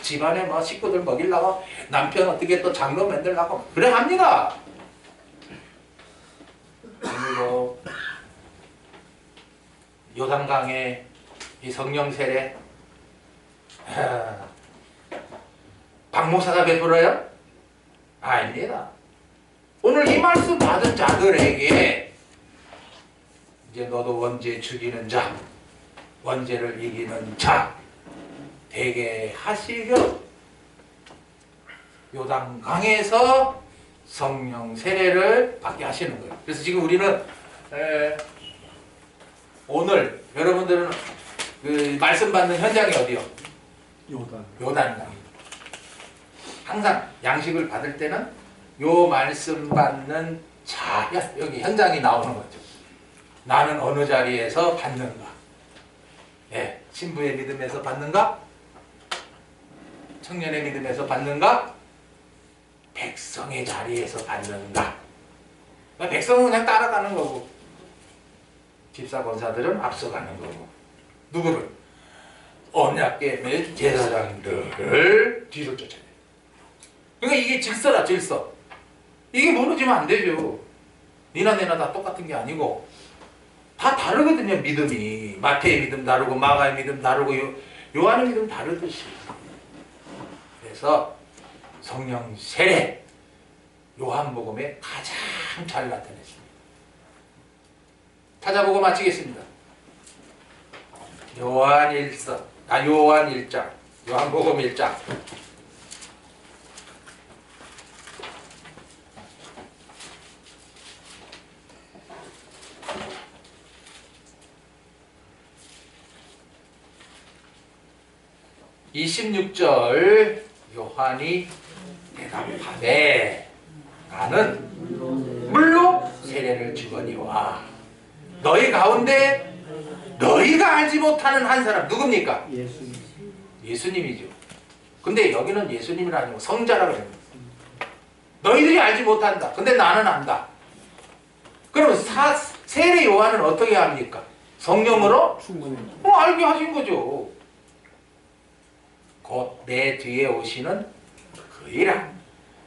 집안에 뭐 식구들 먹이려고 남편 어떻게 또 장로 만들려고 그래 합니다. 오늘도 요단강에 이 성령 세례 박목사가 베풀어요? 아닙니다. 오늘 이 말씀 받은 자들에게 이제 너도 원죄 죽이는 자, 원죄를 이기는 자 되게 하시려 요단강에서 성령 세례를 받게 하시는 거예요. 그래서 지금 우리는 오늘 여러분들은 그 말씀 받는 현장이 어디요? 요단강입니다. 항상 양식을 받을 때는 요 말씀 받는 자 여기 현장이 나오는 거죠. 나는 어느 자리에서 받는가? 예, 신부의 믿음에서 받는가? 청년의 믿음에서 받는가? 백성의 자리에서 받는가? 백성은 그냥 따라가는 거고 집사 권사들은 앞서가는 거고 누구를? 언약궤의 제사장들을 뒤로 쫓아내요. 그러니까 이게 질서라, 질서. 이게 무너지면 안 되죠. 니나 내나 다 똑같은 게 아니고 다 다르거든요. 믿음이 마태의 믿음 다르고 마가의 믿음 다르고 요한의 믿음 다르듯이. 그래서 성령 세례 요한복음에 가장 잘 나타냈습니다. 찾아보고 마치겠습니다. 요한 1장 요한복음 1장 26절 요한이 대답하되 나는 물로 세례를 주거니와 너희 가운데 너희가 알지 못하는 한 사람 누굽니까? 예수님. 예수님이죠. 근데 여기는 예수님이 아니고 성자라고 합니다. 너희들이 알지 못한다. 근데 나는 안다. 그럼 세례 요한은 어떻게 합니까? 성령으로 충분히. 알게 하신 거죠. 곧 내 뒤에 오시는 그이라.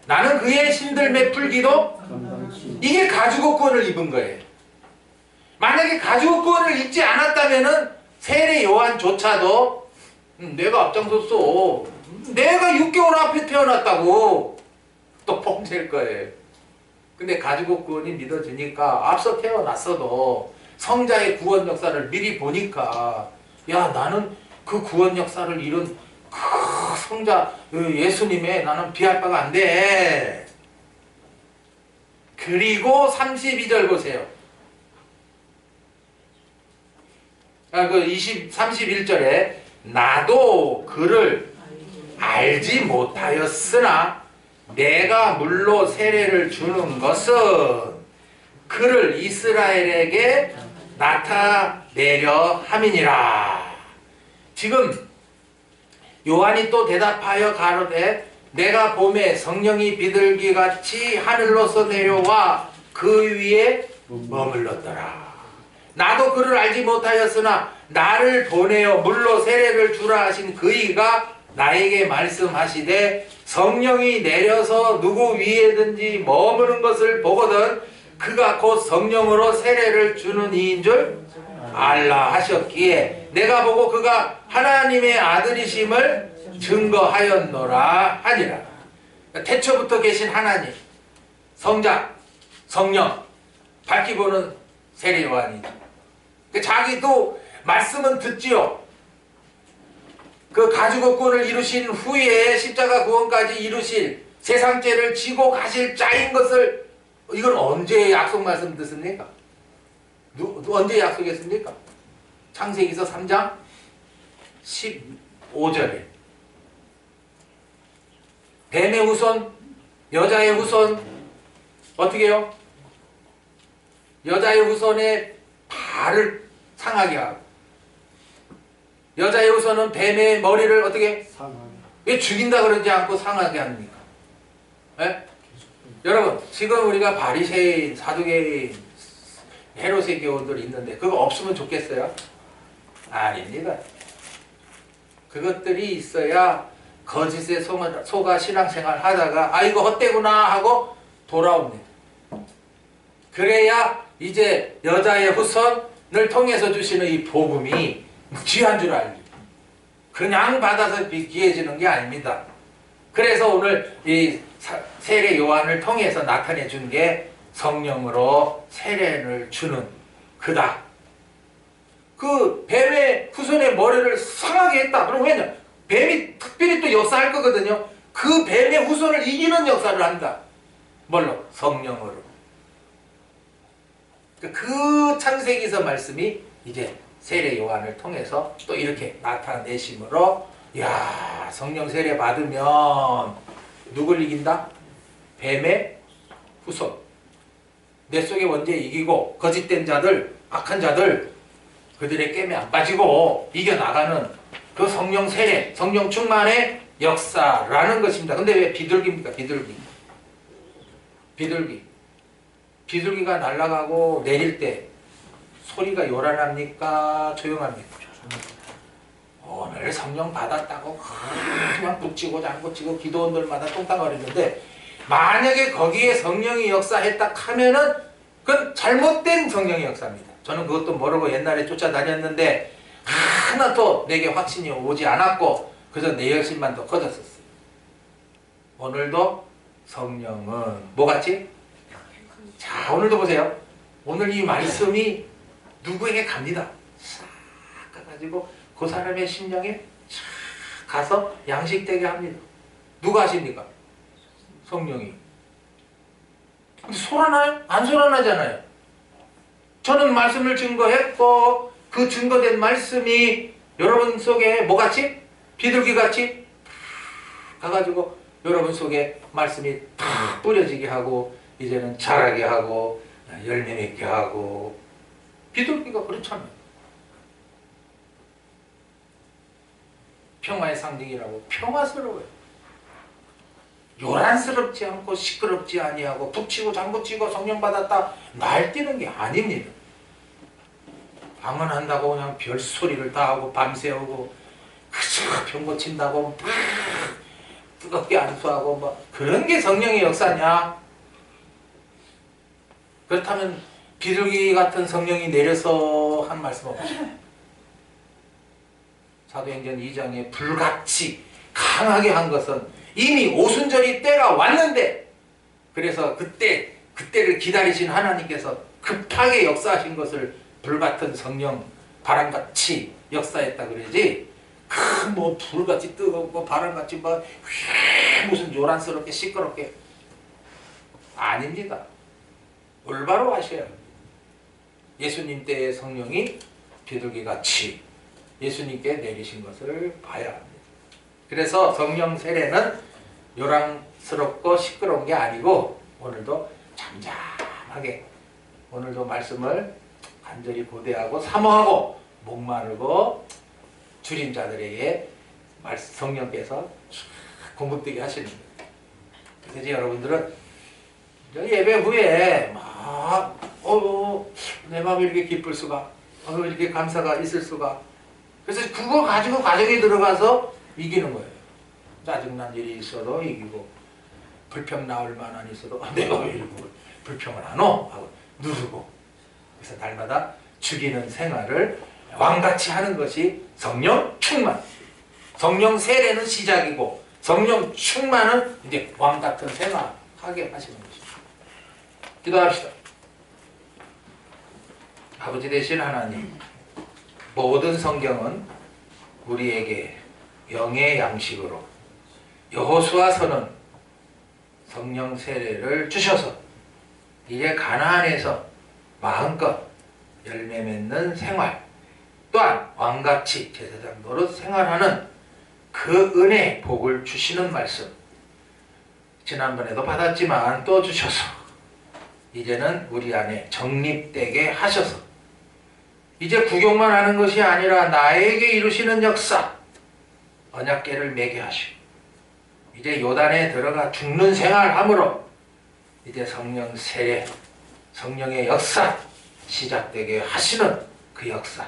나는 그의 신들매 풀기도 감당치. 이게 가죽옷권을 입은 거예요. 만약에 가죽옷권을 입지 않았다면은 세례 요한조차도 내가 앞장섰어. 내가 6개월 앞에 태어났다고 또 뻥칠 거예요. 근데 가죽옷권이 믿어지니까 앞서 태어났어도 성자의 구원 역사를 미리 보니까 야 나는 그 구원 역사를 이룬 그 성자 예수님의 나는 비할 바가 안 돼. 그리고 32절 보세요. 31절에 나도 그를 알지 못하였으나 내가 물로 세례를 주는 것은 그를 이스라엘에게 나타내려 함이니라. 지금 요한이 또 대답하여 가로되 내가 봄에 성령이 비둘기같이 하늘로서 내려와 그 위에 머물렀더라. 나도 그를 알지 못하였으나 나를 보내어 물로 세례를 주라 하신 그이가 나에게 말씀하시되 성령이 내려서 누구 위에든지 머무는 것을 보거든 그가 곧 성령으로 세례를 주는 이인 줄 알라 하셨기에 내가 보고 그가 하나님의 아들이심을 증거하였노라 하니라. 태초부터 계신 하나님, 성자, 성령 밝히 보는 세례 요한이다. 자기도 말씀은 듣지요. 그 가죽옷권을 이루신 후에 십자가 구원까지 이루실 세상죄를 지고 가실 자인 것을 이건 언제 약속 말씀 듣습니까? 언제 약속했습니까? 창세기서 3장 15절에 뱀의 후손, 여자의 후손 어떻게 해요? 여자의 후손의 발을 상하게 하고 여자의 후손은 뱀의 머리를 어떻게 상하게. 왜 죽인다 그러지 않고 상하게 합니까? 네? 여러분 지금 우리가 바리새인, 사두개인, 헤롯의 교훈들이 있는데 그거 없으면 좋겠어요? 아닙니다. 그것들이 있어야 거짓에 속아 신앙생활 하다가 아 이거 헛되구나 하고 돌아옵니다. 그래야 이제 여자의 후손을 통해서 주시는 이 복음이 귀한 줄 알죠. 그냥 받아서 귀해지는 게 아닙니다. 그래서 오늘 이 세례 요한을 통해서 나타내 준 게 성령으로 세례를 주는 그다. 그 뱀의 후손의 머리를 상하게 했다. 그럼 왜냐? 뱀이 특별히 또 역사할 거거든요. 그 뱀의 후손을 이기는 역사를 한다. 뭘로? 성령으로. 그 창세기서 말씀이 이제 세례 요한을 통해서 또 이렇게 나타내심으로 야 성령 세례 받으면 누굴 이긴다? 뱀의 후손. 내 속의 원죄 이기고 거짓된 자들, 악한 자들 그들의 깸에 안 빠지고 이겨나가는 그 성령 세례, 성령 충만의 역사라는 것입니다. 근데 왜 비둘기입니까? 비둘기가 날아가고 내릴 때 소리가 요란합니까? 조용합니까? 오늘 성령 받았다고 그냥 붙이고 장구치고 기도원들마다 똥땅거리는데 만약에 거기에 성령이 역사했다 하면은 그건 잘못된 성령의 역사입니다. 저는 그것도 모르고 옛날에 쫓아다녔는데 하나도 내게 확신이 오지 않았고 그래서 내 열심만 더 커졌었어요. 오늘도 성령은 뭐같이? 자, 오늘도 보세요. 오늘 이 말씀이 누구에게 갑니다. 싹 가가지고 그 사람의 심령에 싹 가서 양식되게 합니다. 누가 하십니까? 성령이. 근데 소란나요? 안 소란하잖아요. 저는 말씀을 증거했고 그 증거된 말씀이 여러분 속에 뭐같이? 비둘기같이 가가지고 여러분 속에 말씀이 탁 뿌려지게 하고 이제는 자라게 하고 열매 맺게 하고 비둘기가 그렇잖아요. 평화의 상징이라고 평화스러워요. 요란스럽지 않고 시끄럽지 아니하고 북치고 장구치고 성령 받았다 날뛰는 게 아닙니다. 방언한다고 그냥 별소리를 다 하고 밤새우고 그저 병고 친다고 막 뜨겁게 안수하고 뭐 그런 게 성령의 역사냐? 그렇다면 비둘기 같은 성령이 내려서 한 말씀은 보시죠. 사도행전 2장에 불같이 강하게 한 것은 이미 오순절이 때가 왔는데 그래서 그때를 기다리신 하나님께서 급하게 역사하신 것을 불같은 성령 바람같이 역사했다 그러지 뭐 불같이 뜨겁고 바람같이 막 무슨 요란스럽게 시끄럽게 아닙니다. 올바로 하셔야 합니다. 예수님 때의 성령이 비둘기같이 예수님께 내리신 것을 봐야 합니다. 그래서 성령 세례는 요란스럽고 시끄러운 게 아니고 오늘도 잠잠하게 오늘도 말씀을 간절히 고대하고 사모하고 목마르고 줄인 자들에게 성령께서 공급되게 하시는 거예요. 그래서 여러분들은 예배 후에 막 내 마음이 이렇게 기쁠 수가 이렇게 감사가 있을 수가 그래서 그거 가지고 가정에 들어가서 이기는 거예요. 짜증난 일이 있어도 이기고 불평 나올 만한 있어도 내가 왜 이러고 불평을 하노? 하고 누르고 그래서 날마다 죽이는 생활을 왕같이 하는 것이 성령 충만. 성령 세례는 시작이고 성령 충만은 이제 왕같은 생활하게 하시는 것입니다. 기도합시다. 아버지 되신 하나님, 모든 성경은 우리에게 영의 양식으로 여호수아서는 성령 세례를 주셔서 이제 가나안에서 마음껏 열매 맺는 생활 또한 왕같이 제사장 노릇 생활하는 그 은혜 복을 주시는 말씀 지난번에도 받았지만 또 주셔서 이제는 우리 안에 정립되게 하셔서 이제 구경만 하는 것이 아니라 나에게 이루시는 역사 언약궤를 매게 하시고 이제 요단에 들어가 죽는 생활함으로 이제 성령 세례 성령의 역사 시작되게 하시는 그 역사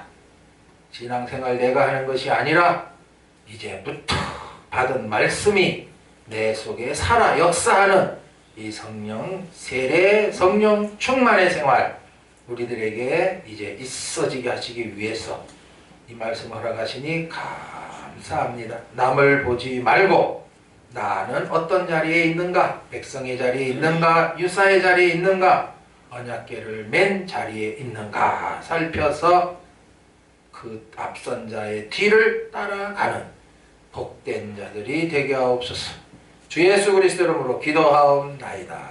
신앙생활 내가 하는 것이 아니라 이제부터 받은 말씀이 내 속에 살아 역사하는 이 성령 세례 성령 충만의 생활 우리들에게 이제 있어지게 하시기 위해서 이 말씀 허락하시니 감사합니다. 남을 보지 말고 나는 어떤 자리에 있는가 백성의 자리에 있는가 유사의 자리에 있는가 언약궤를 맨 자리에 있는가 살펴서 그 앞선 자의 뒤를 따라가는 복된 자들이 되게 하옵소서. 주 예수 그리스도 이름으로 기도하옵나이다.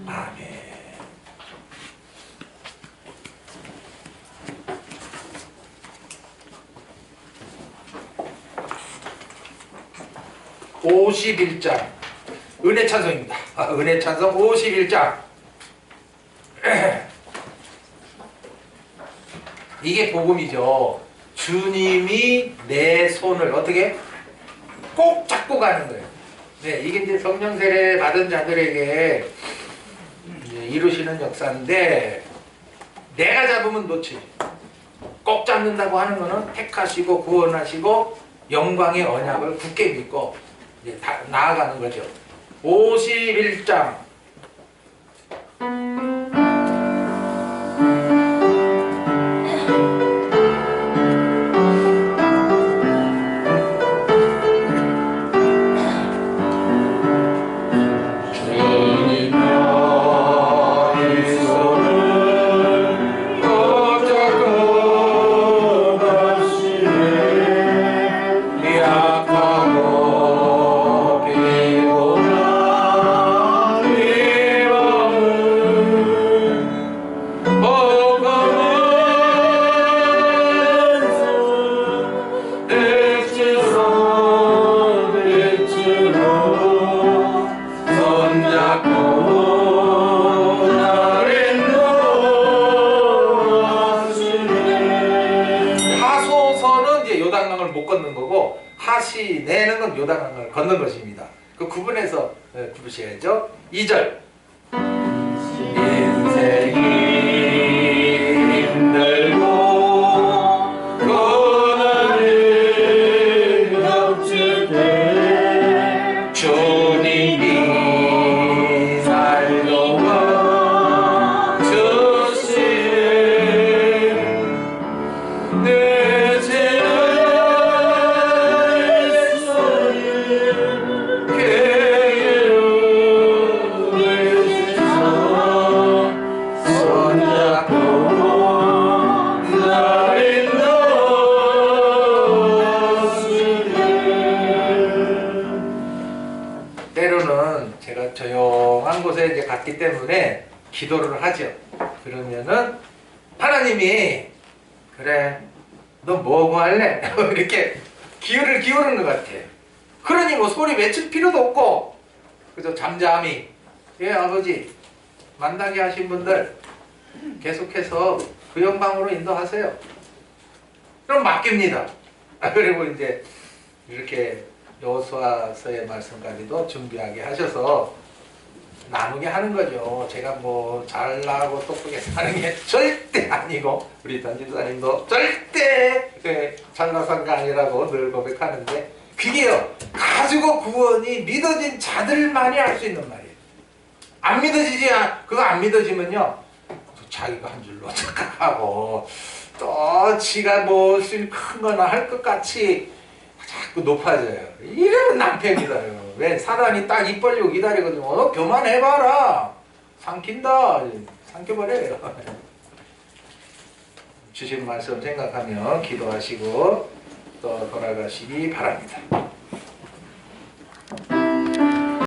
아멘. (51장) 은혜 찬송입니다. 은혜 찬송 51장. 이게 복음이죠. 주님이 내 손을 어떻게 꼭 잡고 가는 거예요. 네, 이게 이제 성령 세례 받은 자들에게 이루시는 역사인데 내가 잡으면 놓치지. 꼭 잡는다고 하는 거는 택하시고 구원하시고 영광의 언약을 굳게 믿고 이제 나아가는 거죠. 51장 요단강을 못 걷는 거고 하시 내는 건 요단강을 걷는 것입니다. 그 구분해서 부르셔야죠. 2절 인생이 힘들고 고난을 겹칠 때 주님이 날 도와 주시네 내 죄를 때로는 제가 조용한 곳에 이제 갔기 때문에 기도를 하죠. 그러면은 하나님이 그래 너 뭐고 할래? 이렇게 기울을 기울이는 것 같아. 그러니 뭐 소리 외칠 필요도 없고 그저 잠잠히 예 아버지 만나게 하신 분들 계속해서 그 영광으로 인도하세요. 그럼 맡깁니다. 그리고 이제 이렇게 여호수아서의 말씀까지도 준비하게 하셔서 나누게 하는 거죠. 제가 뭐 잘나고 똑똑하게 사는 게 절대 아니고 우리 전집사님도 절대 잘나서가 아니라고 늘 고백하는데 그게요 가지고 구원이 믿어진 자들만이 할 수 있는 말이에요. 안 믿어지지 그거 안 믿어지면요 자기가 한 줄로 착각하고 또 지가 무슨 큰 거나 할 것 같이 자꾸 높아져요. 이러면 낭패입니다요. 왜? 사단이 딱 입 벌리고 기다리거든요. 너 교만해봐라. 삼킨다. 삼켜버려요. 주신 말씀 생각하며 기도하시고 또 돌아가시기 바랍니다.